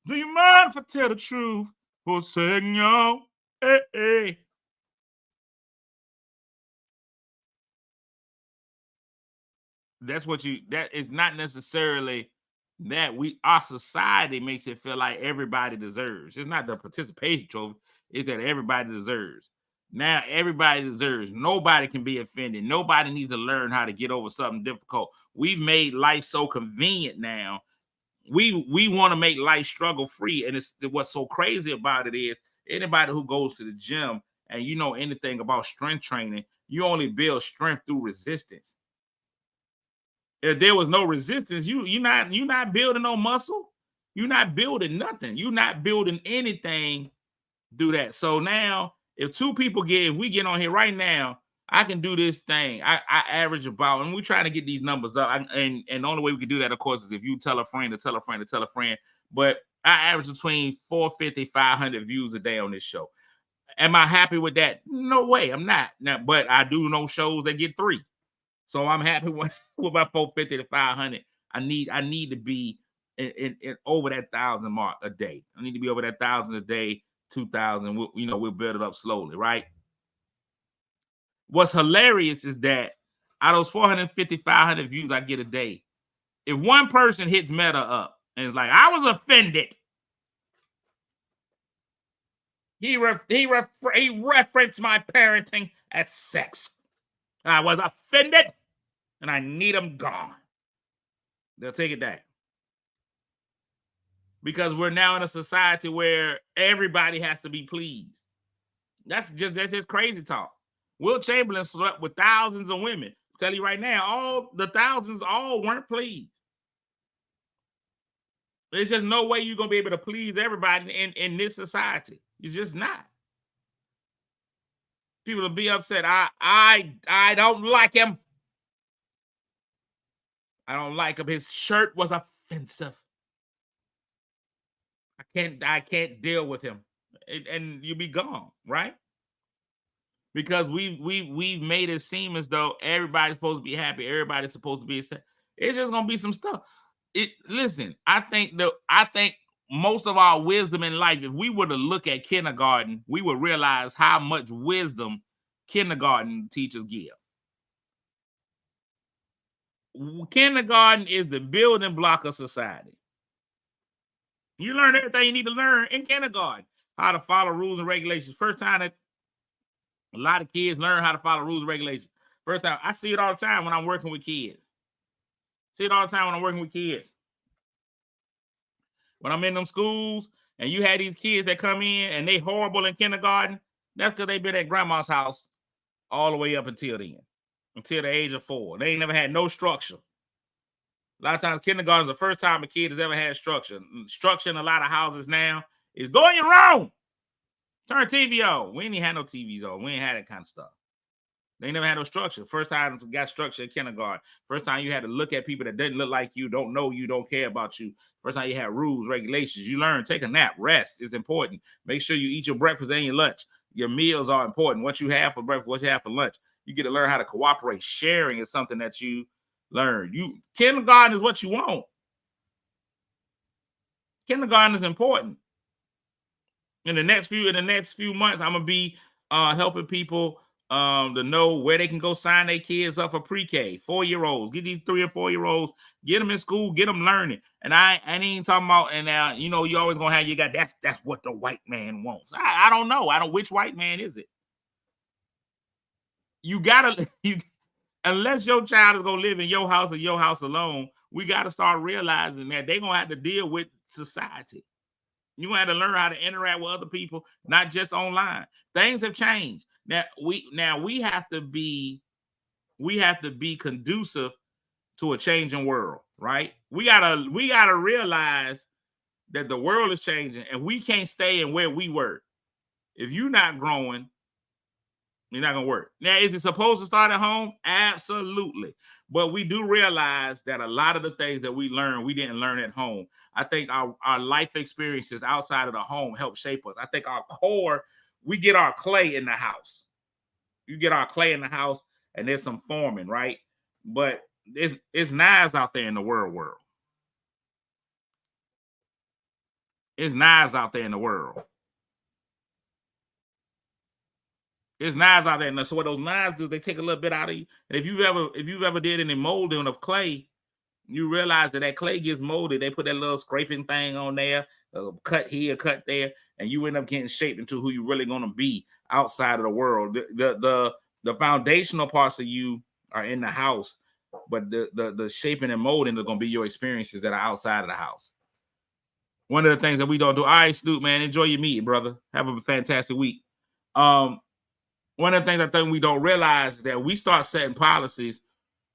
Do you mind if I tell the truth for a second, y'all? Hey. That is not necessarily that our society makes it feel like everybody deserves. It's not the participation trophy. It's that everybody deserves. Now everybody deserves. Nobody can be offended. Nobody needs to learn how to get over something difficult. We've made life so convenient now. We want to make life struggle free. And what's so crazy about it is anybody who goes to the gym and you know anything about strength training, you only build strength through resistance. If there was no resistance, you're not building no muscle. You're not building nothing. You're not building anything through that. So now, if we get on here right now, I can do this thing. I average about, and we're trying to get these numbers up. And the only way we can do that, of course, is if you tell a friend to tell a friend to tell a friend. But I average between 450, 500 views a day on this show. Am I happy with that? No way, I'm not. Now, but I do know shows that get 3. So I'm happy with my 450 to 500. I need to be in over that 1,000 mark a day. I need to be over that 1,000 a day, 2,000. We'll build it up slowly, right? What's hilarious is that out of those 450, 500 views I get a day, if one person hits Meta up and is like, I was offended, he referenced my parenting as sex. I was offended, and I need them gone. They'll take it down. Because we're now in a society where everybody has to be pleased. That's just crazy talk. Will Chamberlain slept with thousands of women. Tell you right now, all the thousands all weren't pleased. There's just no way you're gonna be able to please everybody in this society. You're just not. People will be upset. I don't like him. I don't like him. His shirt was offensive. I can't deal with him. And you'll be gone, right? Because we've made it seem as though everybody's supposed to be happy, everybody's supposed to be sad. It's just gonna be some stuff. Listen, I think most of our wisdom in life, if we were to look at kindergarten, we would realize how much wisdom kindergarten teachers give. Kindergarten is the building block of society. You learn everything you need to learn in kindergarten. How to follow rules and regulations. First time that a lot of kids learn how to follow rules and regulations. First time, I see it all the time when I'm working with kids. See it all the time when I'm working with kids. When I'm in them schools and you had these kids that come in and they horrible in kindergarten, that's because they've been at grandma's house all the way up until then, until the age of 4. They ain't never had no structure. A lot of times kindergarten is the first time a kid has ever had structure. Structure in a lot of houses now is going your room. Turn TV on. We ain't even had no TVs on. We ain't had that kind of stuff. They never had no structure. First time we got structure in kindergarten. First time you had to look at people that didn't look like you, don't know you, don't care about you. First time you had rules, regulations. You learn, take a nap, rest is important. Make sure you eat your breakfast and your lunch. Your meals are important. What you have for breakfast, what you have for lunch. You get to learn how to cooperate. Sharing is something that you learn. Kindergarten is what you want. Kindergarten is important. In the next few months, I'm gonna be helping people to know where they can go sign their kids up for pre-K, 4-year-olds. Get these 3 and 4-year-olds, get them in school, get them learning. And I ain't talking about, and now you know you always gonna have that's what the white man wants. I don't know. I don't which white man is it? You gotta unless your child is gonna live in your house or your house alone, we gotta start realizing that they're gonna have to deal with society. You gonna have to learn how to interact with other people, not just online. Things have changed. Now we have to be conducive to a changing world, right? We gotta realize that the world is changing and we can't stay in where we were. If you're not growing, you're not gonna work. Now, is it supposed to start at home? Absolutely. But we do realize that a lot of the things that we learn, we didn't learn at home. I think our life experiences outside of the home help shape us. I think our core, we get our clay in the house. You get our clay in the house, and there's some forming, right? But it's knives out there in the world. It's knives out there in the world. There's knives out there. And so what those knives do, they take a little bit out of you. And if you've ever did any molding of clay, you realize that clay gets molded. They put that little scraping thing on there, cut here, cut there, and you end up getting shaped into who you're really going to be outside of the world. The foundational parts of you are in the house, but the shaping and molding are going to be your experiences that are outside of the house. One of the things that we don't do. All right, Snoop, man, enjoy your meeting, brother. Have a fantastic week. One of the things I think we don't realize is that we start setting policies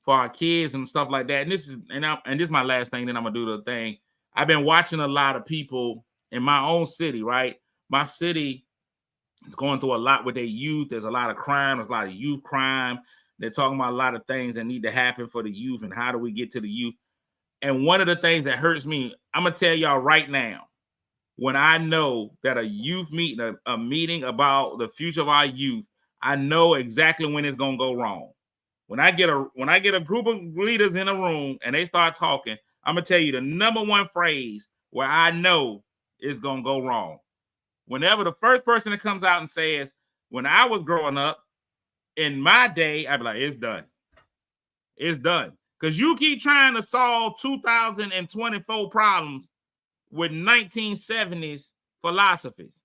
for our kids and stuff like that. And this is my last thing. Then I'm gonna do the thing. I've been watching a lot of people in my own city, right? My city is going through a lot with their youth. There's a lot of crime. There's a lot of youth crime. They're talking about a lot of things that need to happen for the youth and how do we get to the youth. And one of the things that hurts me, I'm gonna tell y'all right now, when I know that a youth meeting, a meeting about the future of our youth, I know exactly when it's gonna go wrong. When I get a group of leaders in a room and they start talking, I'm gonna tell you the number one phrase where I know it's gonna go wrong. Whenever the first person that comes out and says, "When I was growing up, in my day," I'd be like, "It's done. It's done." Because you keep trying to solve 2024 problems with 1970s philosophies.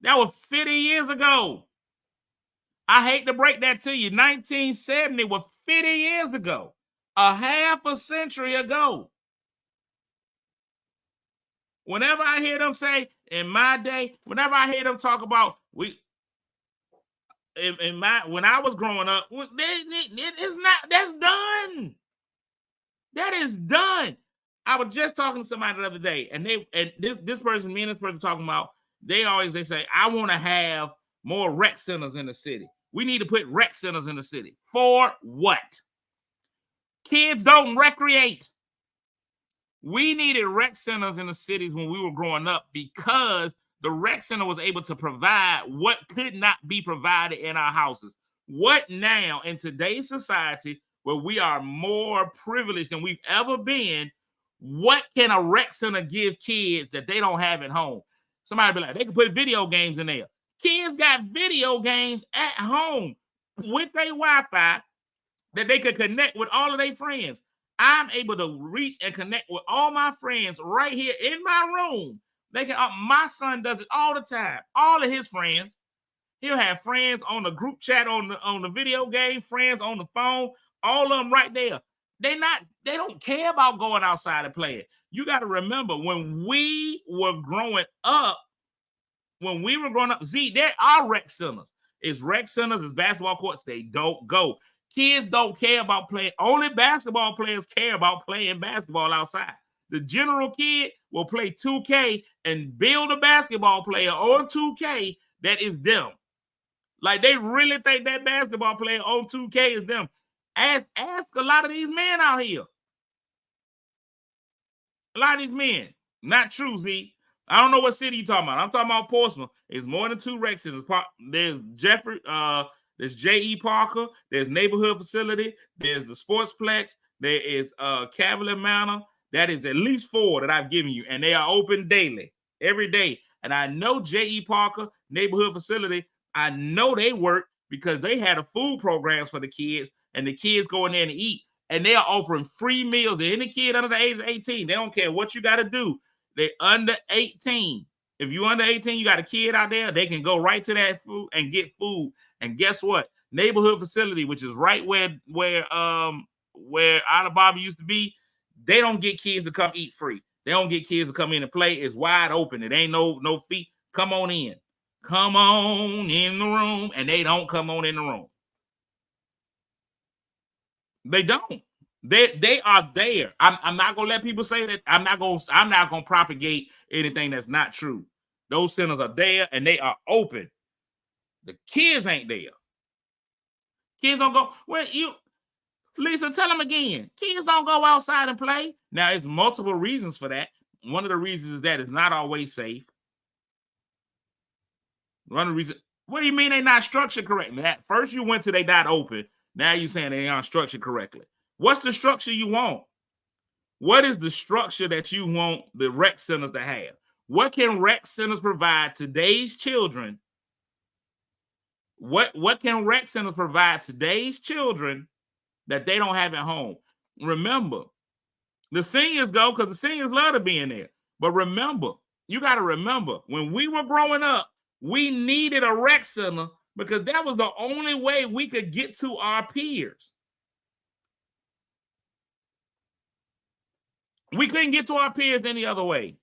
That was 50 years ago. I hate to break that to you. 1970 was 50 years ago, a half a century ago. Whenever I hear them say, in my day, whenever I hear them talk about when I was growing up, it's not, that's done. That is done. I was just talking to somebody the other day, and this person, me and this person talking about, they say, I want to have more rec centers in the city. We need to put rec centers in the city. For what? Kids don't recreate. We needed rec centers in the cities when we were growing up because the rec center was able to provide what could not be provided in our houses. What now in today's society where we are more privileged than we've ever been, what can a rec center give kids that they don't have at home? Somebody be like, they can put video games in there. Kids got video games at home with their Wi-Fi that they could connect with all of their friends. I'm able to reach and connect with all my friends right here in my room. They can. My son does it all the time. All of his friends. He'll have friends on the group chat on the video game, friends on the phone, all of them right there. They don't care about going outside and playing. You got to remember when we were growing up, there are rec centers. It's rec centers, it's basketball courts. They don't go. Kids don't care about playing. Only basketball players care about playing basketball outside. The general kid will play 2K and build a basketball player on 2K that is them. Like they really think that basketball player on 2K is them. Ask a lot of these men out here. A lot of these men. Not true, Z. I don't know what city you're talking about. I'm talking about Portsmouth. It's more than 2 rec centers. There's Jeffrey, there's J.E. Parker, there's Neighborhood Facility, there's the Sportsplex, there is Cavalier Manor. That is at least 4 that I've given you, and they are open daily, every day. And I know J.E. Parker, Neighborhood Facility, I know they work because they had a food programs for the kids, and the kids go in there and eat. And they are offering free meals to any kid under the age of 18. They don't care what you got to do. They're under 18. If you're under 18, you got a kid out there, they can go right to that food and get food. And guess what? Neighborhood Facility, which is right where Isla Bobby used to be, they don't get kids to come eat free. They don't get kids to come in and play. It's wide open. It ain't no fee. Come on in. Come on in the room. And they don't come on in the room. They don't. They are there. I'm not gonna let people say that. I'm not gonna propagate anything that's not true. Those centers are there and they are open. The kids ain't there. Kids don't go. Well, Lisa, tell them again. Kids don't go outside and play. Now, it's multiple reasons for that. One of the reasons is that it's not always safe. One of the reasons. What do you mean they're not structured correctly? At first you went to they not open. Now you're saying they aren't structured correctly. What's the structure you want? What is the structure that you want the rec centers to have? What can rec centers provide today's children? What can rec centers provide today's children that they don't have at home? Remember, the seniors go because the seniors love to be in there. But remember, you got to remember, when we were growing up, we needed a rec center because that was the only way we could get to our peers. We couldn't get to our peers any other way.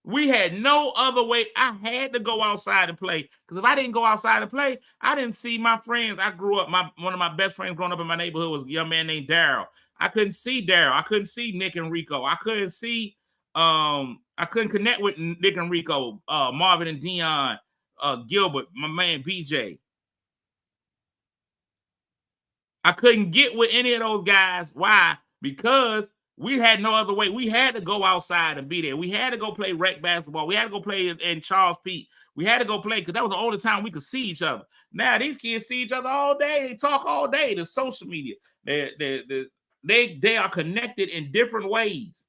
We had no other way. I had to go outside and play because if I didn't go outside and play, I didn't see my friends. I grew up, one of my best friends growing up in my neighborhood was a young man named Daryl. I couldn't see Daryl. I couldn't see Nick and Rico. I couldn't see, I couldn't connect with Nick and Rico, Marvin and Dion, Gilbert, my man BJ. I couldn't get with any of those guys. Why? Because we had no other way. We had to go outside and be there. We had to go play rec basketball. We had to go play in Charles Pete. We had to go play because that was the only time we could see each other. Now these kids see each other all day. They talk all day. The social media. They are connected in different ways.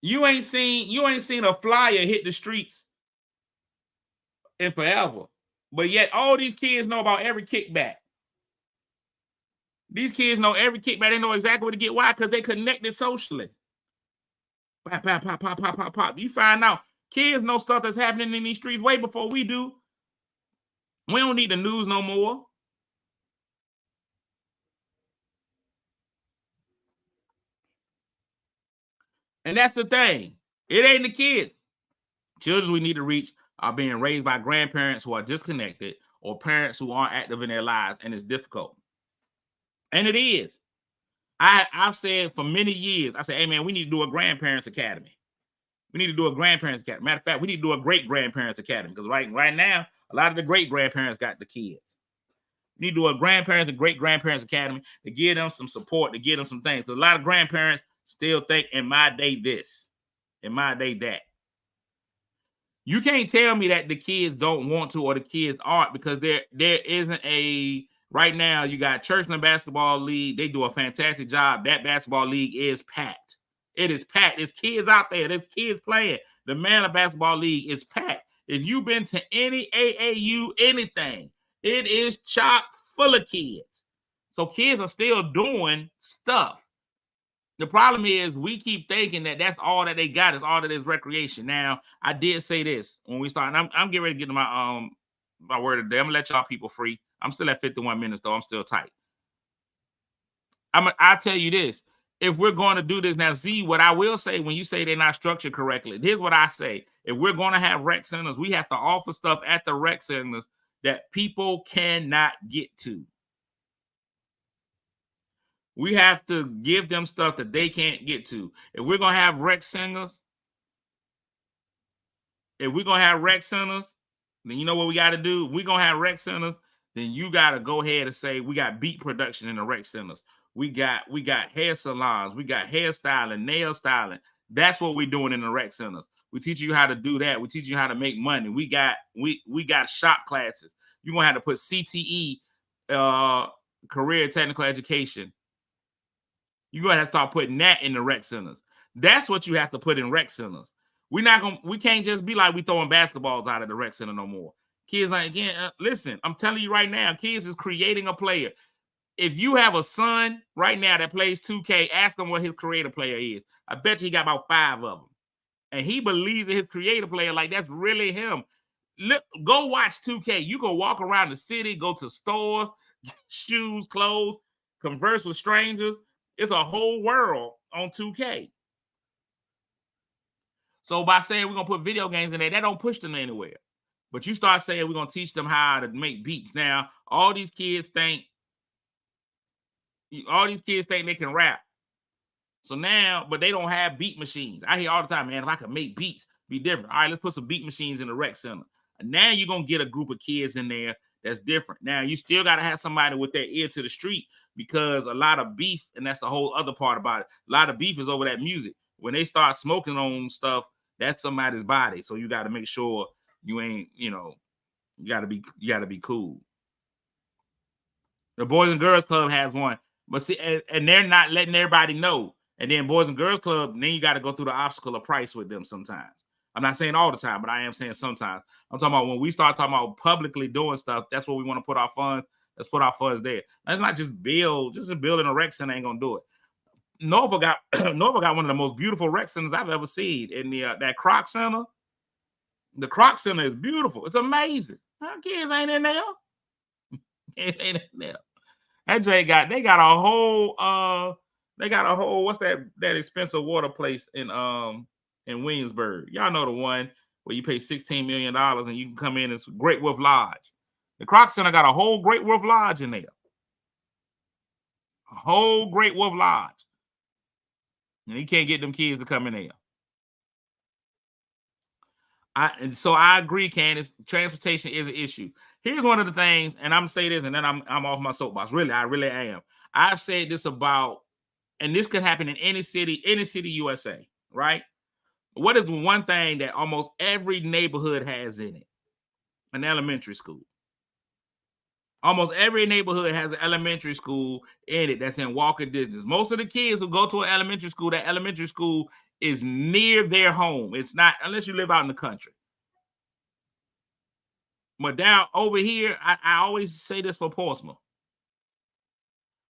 You ain't seen a flyer hit the streets in forever. But yet all these kids know about every kickback. These kids know every kickback. They know exactly what to get. Why? Because they connected socially. Pop, pop, pop, pop, pop, pop, pop. You find out Kids know stuff that's happening in these streets way before we do. We don't need the news no more. And that's the thing. It ain't the kids. Children we need to reach are being raised by grandparents who are disconnected or parents who aren't active in their lives, and it's difficult. And it is. I've said for many years, I said, hey man, we need to do a grandparents academy. We need to do a grandparents academy. Matter of fact, we need to do a great grandparents academy because right now, a lot of the great grandparents got the kids. We need to do a grandparents and great grandparents academy to give them some support, to give them some things. So a lot of grandparents still think in my day this, in my day that. You can't tell me that the kids don't want to or the kids aren't, because there isn't a right now. You got Churchland Basketball League. They do a fantastic job. That basketball league is packed. It is packed. There's kids out there. There's kids playing. The Manor Basketball League is packed. If you've been to any AAU anything, it is chock full of kids. So kids are still doing stuff. The problem is we keep thinking that that's all that they got, is all that is recreation. Now, I did say this when we started. I'm getting ready to get to my word of the day. I'm gonna let y'all people free. I'm still at 51 minutes though. I'm still tight. I'll tell you this. If we're going to do this now, Z, what I will say when you say they're not structured correctly, here's what I say. If we're going to have rec centers, we have to offer stuff at the rec centers that people cannot get to. We have to give them stuff that they can't get to. If we're going to have rec centers, then you know what we got to do? If we're going to have rec centers, then you got to go ahead and say we got beat production in the rec centers. We got hair salons. We got hairstyling, nail styling. That's what we're doing in the rec centers. We teach you how to do that. We teach you how to make money. We got shop classes. You're going to have to put CTE, career technical education. You're going to have to start putting that in the rec centers. That's what you have to put in rec centers. We can't just be like we throwing basketballs out of the rec center no more. Kids like, again, listen, I'm telling you right now, kids is creating a player. If you have a son right now that plays 2K, ask him what his creator player is. I bet you he got about 5 of them. And he believes in his creator player like that's really him. Look, go watch 2K. You go walk around the city, go to stores, shoes, clothes, converse with strangers. It's a whole world on 2K. So by saying we're going to put video games in there, that don't push them anywhere. But you start saying we're going to teach them how to make beats. Now, all these kids think they can rap. So now, but they don't have beat machines. I hear all the time, man, if I could make beats, be different. All right, let's put some beat machines in the rec center. And now you're going to get a group of kids in there that's different. Now, you still got to have somebody with their ear to the street, because a lot of beef, and that's the whole other part about it, a lot of beef is over that music. When they start smoking on stuff, that's somebody's body. So you got to make sure you ain't, you got to be cool. The Boys and Girls Club has one. But see, and they're not letting everybody know. And then Boys and Girls Club, then you got to go through the obstacle of price with them sometimes. I'm not saying all the time, but I am saying sometimes. I'm talking about when we start talking about publicly doing stuff, that's where we want to put our funds. Let's put our funds there. Let's not just building a rec center ain't going to do it. Norfolk got one of the most beautiful rec centers I've ever seen. In that Croc Center. The Croc Center is beautiful. It's amazing. Our kids ain't in there. Ain't in there. That Jay they got a whole what's that expensive water place in Williamsburg. Y'all know the one where you pay $16 million and you can come in. It's Great Wolf Lodge. The Croc Center got a whole Great Wolf Lodge in there. A whole Great Wolf Lodge. And you can't get them kids to come in there. And so I agree, Candace. Transportation is an issue. Here's one of the things, and I'm gonna say this, and then I'm off my soapbox. Really, I really am. I've said this about, and this could happen in any city USA, right? What is the one thing that almost every neighborhood has in it? An elementary school. Almost every neighborhood has an elementary school in it that's in walking distance. Most of the kids who go to an elementary school, that elementary school is near their home. It's not, unless you live out in the country. But down over here, I always say this for Portsmouth.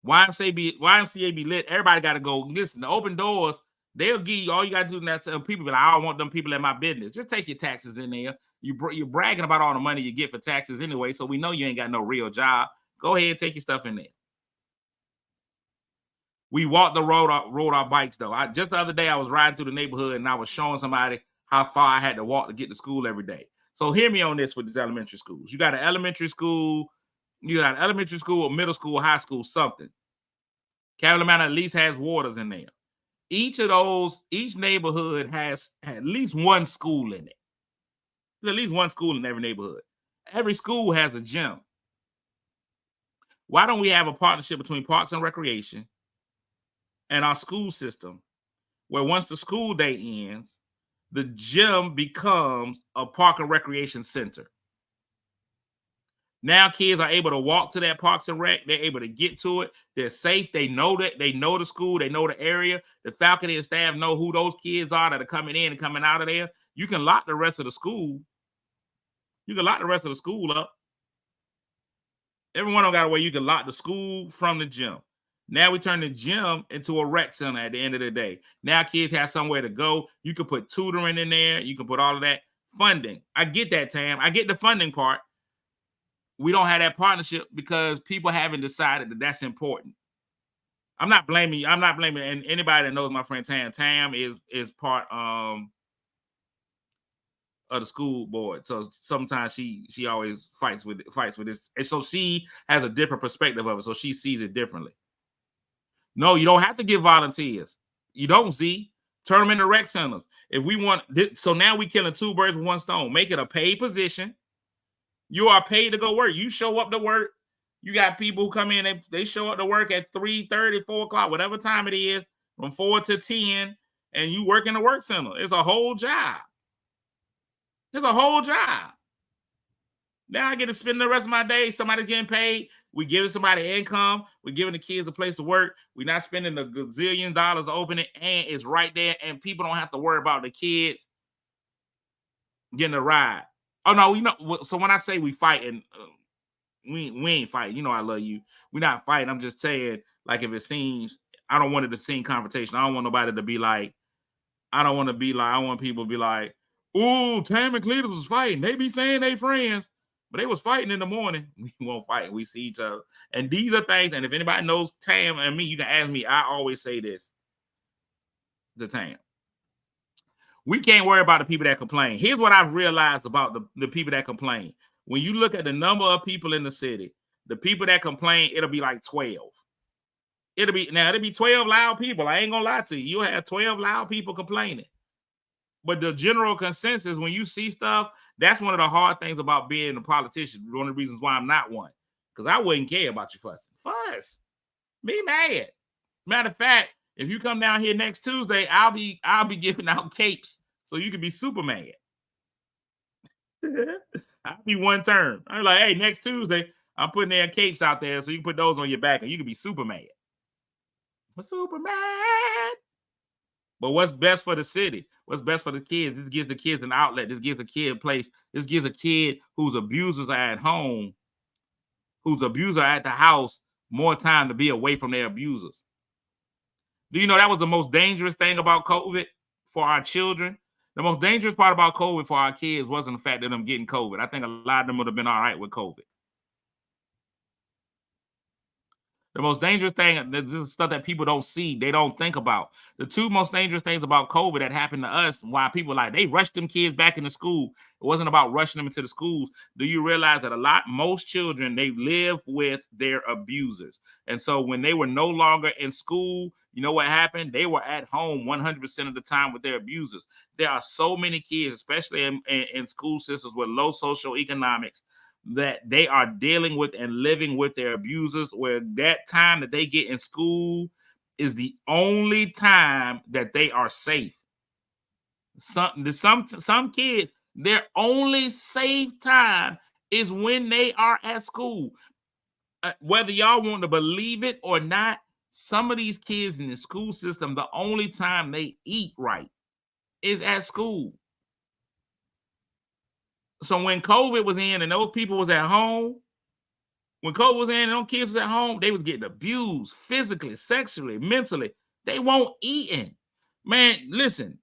YMCA be lit. Everybody got to go. Listen, the open doors They'll give you all you got to do now. Tell people be like, I don't want them people in my business. Just take your taxes in there. You're bragging about all the money you get for taxes anyway, so we know you ain't got no real job. Go ahead and take your stuff in there. We walked the road, rode our bikes though. Just the other day I was riding through the neighborhood and I was showing somebody how far I had to walk to get to school every day. So hear me on this with these elementary schools. You got an elementary school, or middle school, high school, something. Capital Manor at least has waters in there. Each neighborhood has at least one school in it. There's at least one school in every neighborhood. Every school has a gym. Why don't we have a partnership between Parks and Recreation and our school system, where once the school day ends, the gym becomes a park and recreation center? Now kids are able to walk to that Parks and Rec. They're able to get to it. They're safe. They know that. They know the school. They know the area. The faculty and staff know who those kids are that are coming in and coming out of there. You can lock the rest of the school. You can lock the rest of the school up. Everyone got a way you can lock the school from the gym. Now we turn the gym into a rec center at the end of the day. Now kids have somewhere to go. You can put tutoring in there. You can put all of that. Funding. I get that, Tam. I get the funding part. We don't have that partnership because people haven't decided that that's important. I'm not blaming, and anybody that knows my friend Tam. Tam is part of the school board. So sometimes she always fights with this. And so she has a different perspective of it. So she sees it differently. No, you don't have to get volunteers. You don't see. Turn them into rec centers. If we want, so now we killing two birds with one stone. Make it a paid position. You are paid to go work. You show up to work. You got people who come in, they show up to work at 3:30, 4 o'clock, whatever time it is, from 4 to 10, and you work in the work center. It's a whole job. It's a whole job. Now I get to spend the rest of my day. Somebody's getting paid. We giving somebody income. We're giving the kids a place to work. We're not spending a gazillion dollars to open it, and it's right there, and people don't have to worry about the kids getting a ride. Oh no, we know. So when I say we fighting, we ain't fighting. You know I love you. We're not fighting. I'm just saying, like, if it seems, I don't want it to seem confrontation. I don't want nobody to be like, I want people to be like, ooh, Tam and Cletus was fighting. They be saying they friends, but they was fighting in the morning. We won't fight. We see each other. And these are things, and if anybody knows Tam and me, you can ask me. I always say this to Tam. We can't worry about the people that complain. Here's what I've realized about the people that complain. When you look at the number of people in the city, the people that complain, it'll be like 12. It'll be 12 loud people. I ain't gonna lie to you. You'll have 12 loud people complaining. But the general consensus, when you see stuff, that's one of the hard things about being a politician. One of the reasons why I'm not one. Because I wouldn't care about you fussing. Fuss. Be mad. Matter of fact, if you come down here next Tuesday, I'll be giving out capes so you can be super mad. I'll be one term. I'm like, hey, next Tuesday, I'm putting their capes out there so you can put those on your back and you can be super mad. Super mad. But what's best for the city? What's best for the kids? This gives the kids an outlet. This gives a kid a place. This gives a kid whose abusers are at home, whose abuser at the house, more time to be away from their abusers. Do you know that was the most dangerous thing about COVID for our children? The most dangerous part about COVID for our kids wasn't the fact of them getting COVID. I think a lot of them would have been all right with COVID. The most dangerous thing, this is stuff that people don't see, they don't think about. The two most dangerous things about COVID that happened to us, why people like, they rushed them kids back into school. It wasn't about rushing them into the schools. Do you realize that most children, they live with their abusers. And so when they were no longer in school, you know what happened? They were at home 100% of the time with their abusers. There are so many kids, especially in school systems with low socioeconomics, that they are dealing with and living with their abusers, where that time that they get in school is the only time that they are safe. Some kids, their only safe time is when they are at school. Whether y'all want to believe it or not, some of these kids in the school system, the only time they eat right is at school. So when COVID was in and those people was at home, when COVID was in and those kids was at home, they was getting abused physically, sexually, mentally. They won't eating. Man, listen,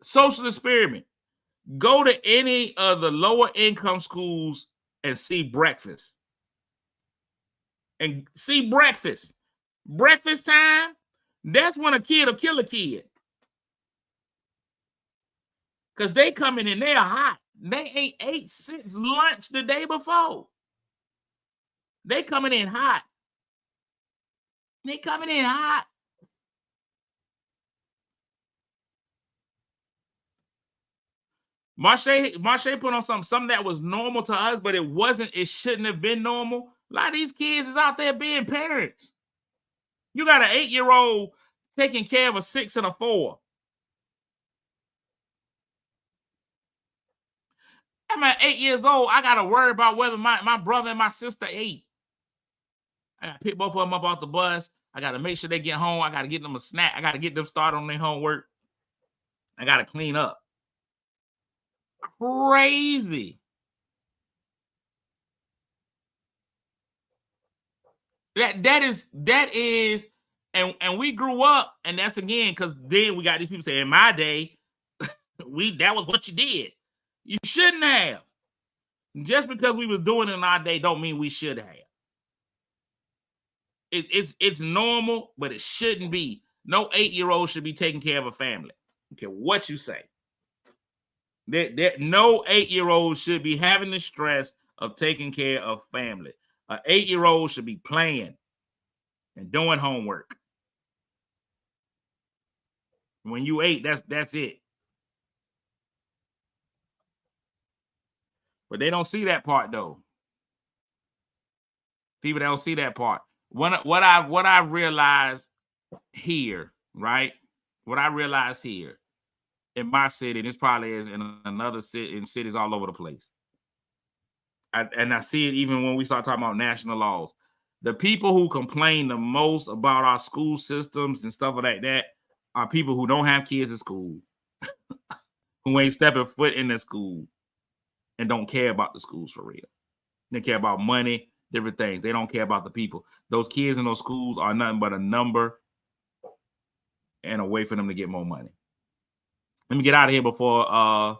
social experiment. Go to any of the lower income schools and see breakfast. And see breakfast. Breakfast time, that's when a kid will kill a kid. Because they coming in there hot. They ate since lunch the day before. They coming in hot. They coming in hot. Marche put on something that was normal to us, but it wasn't. It shouldn't have been normal. A lot of these kids is out there being parents. You got an 8-year-old taking care of a 6 and a 4. I'm at 8 years old. I got to worry about whether my brother and my sister ate. I got to pick both of them up off the bus. I got to make sure they get home. I got to get them a snack. I got to get them started on their homework. I got to clean up. Crazy. That is, and we grew up, and that's again because then we got these people saying, in my day, that was what you did. You shouldn't have. Just because we was doing it in our day don't mean we should have. It's normal, but it shouldn't be. No 8-year-old should be taking care of a family. Okay, what you say. No 8-year-old should be having the stress of taking care of family. An 8-year-old should be playing and doing homework. When you 8, that's it. But they don't see that part though. People that don't see that part. What I realized here, right? What I realized here in my city, and this probably is in another city, in cities all over the place. And I see it even when we start talking about national laws. The people who complain the most about our school systems and stuff like that are people who don't have kids at school, who ain't stepping foot in the school, and don't care about the schools for real. They care about money, different things. They don't care about the people. Those kids in those schools are nothing but a number and a way for them to get more money. Let me get out of here before I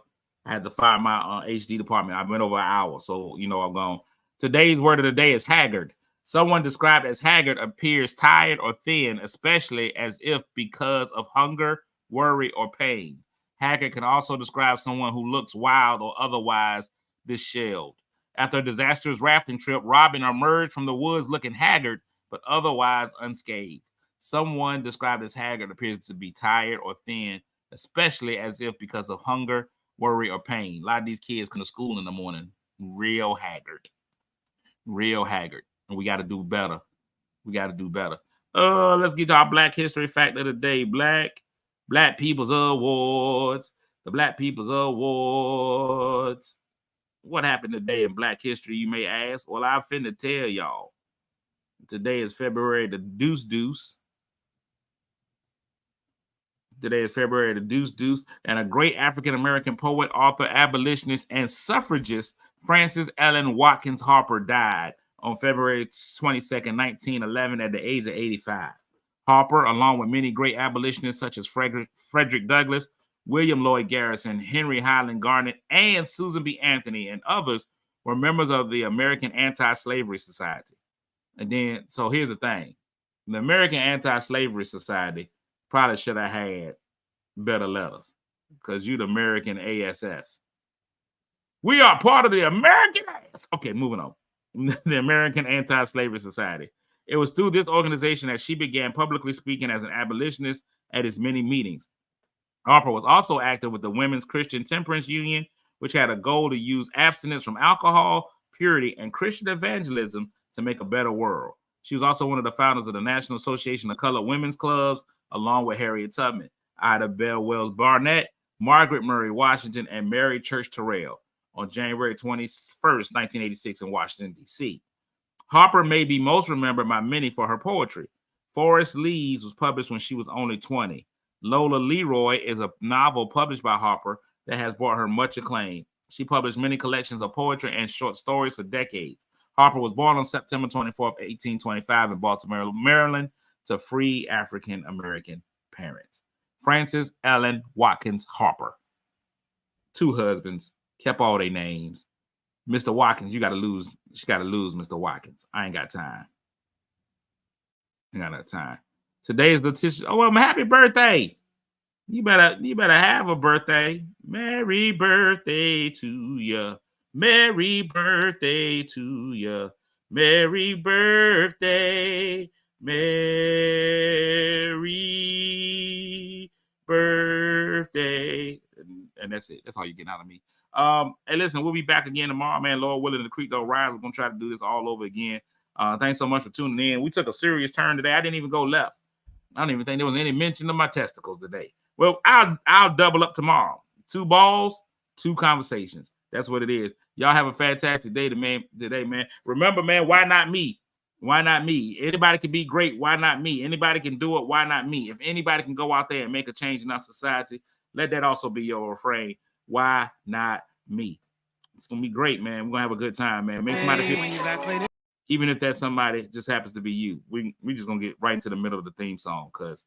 had to fire my HD department. I've been over an hour, so you know I'm gone. Today's word of the day is haggard. Someone described as haggard appears tired or thin, especially as if because of hunger, worry, or pain. Haggard can also describe someone who looks wild or otherwise disheveled. After a disastrous rafting trip, Robin emerged from the woods looking haggard, but otherwise unscathed. Someone described as haggard appears to be tired or thin, especially as if because of hunger, worry, or pain. A lot of these kids come to school in the morning real haggard. And we got to do better. Let's get to our Black History Fact of the day. Black People's Awards. The Black People's Awards. What happened today in Black history, you may ask? Well, I'm finna tell y'all. Today is February the Deuce. Today is February the Deuce. And a great African-American poet, author, abolitionist, and suffragist, Frances Ellen Watkins Harper, died on February 22nd, 1911, at the age of 85. Harper, along with many great abolitionists such as Frederick Douglass, William Lloyd Garrison, Henry Highland Garnet, and Susan B. Anthony, and others, were members of the American Anti-Slavery Society. And then, so here's the thing. The American Anti-Slavery Society probably should have had better letters, because you're the American ASS. We are part of the American ASS. Okay, moving on. The American Anti-Slavery Society. It was through this organization that she began publicly speaking as an abolitionist at its many meetings. Harper was also active with the Women's Christian Temperance Union, which had a goal to use abstinence from alcohol, purity, and Christian evangelism to make a better world. She was also one of the founders of the National Association of Colored Women's Clubs, along with Harriet Tubman, Ida Bell Wells Barnett, Margaret Murray Washington, and Mary Church Terrell on January 21st, 1986 in Washington, D.C. Harper may be most remembered by many for her poetry. Forest Leaves was published when she was only 20. Lola Leroy is a novel published by Harper that has brought her much acclaim. She published many collections of poetry and short stories for decades. Harper was born on September 24, 1825 in Baltimore, Maryland, to free African-American parents. Frances Ellen Watkins Harper. 2 husbands, kept all their names. Mr. Watkins, you got to lose. She got to lose, Mr. Watkins. I ain't got time. I ain't got no time. Today is Letitia. Oh, well, happy birthday. You better have a birthday. Merry birthday to you. Merry birthday to you. Merry birthday. Merry birthday. And that's it. That's all you're getting out of me. Hey, listen, we'll be back again tomorrow, man. Lord willing, the creek don't rise. We're going to try to do this all over again. Thanks so much for tuning in. We took a serious turn today. I didn't even go left. I don't even think there was any mention of my testicles today. Well, I'll double up tomorrow. 2 balls, 2 conversations. That's what it is. Y'all have a fantastic day today, man. Remember, man, why not me? Why not me? Anybody can be great. Why not me? Anybody can do it. Why not me? If anybody can go out there and make a change in our society, let that also be your refrain. Why not me? It's going to be great, man. We're going to have a good time, man. Make somebody feel, even if that somebody just happens to be you. We just going to get right into the middle of the theme song because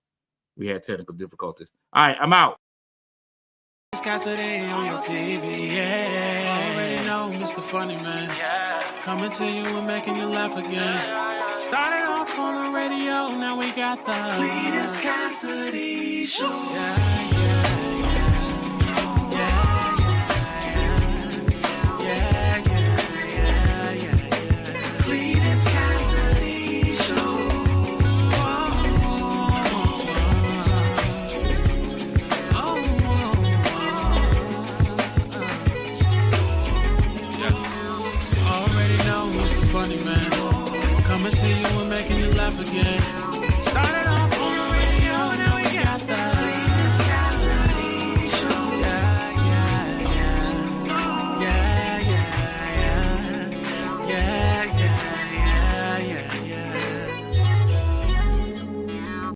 we had technical difficulties. All right, I'm out. Cassidy on your TV, yeah. Already know Mr. Funny Man, yeah. Coming to you and making you laugh again. Started off on the radio, now we got the Cletus Cassidy Show. Cletus Cassidy Show. Funny Man, coming to you and making you laugh again. Started off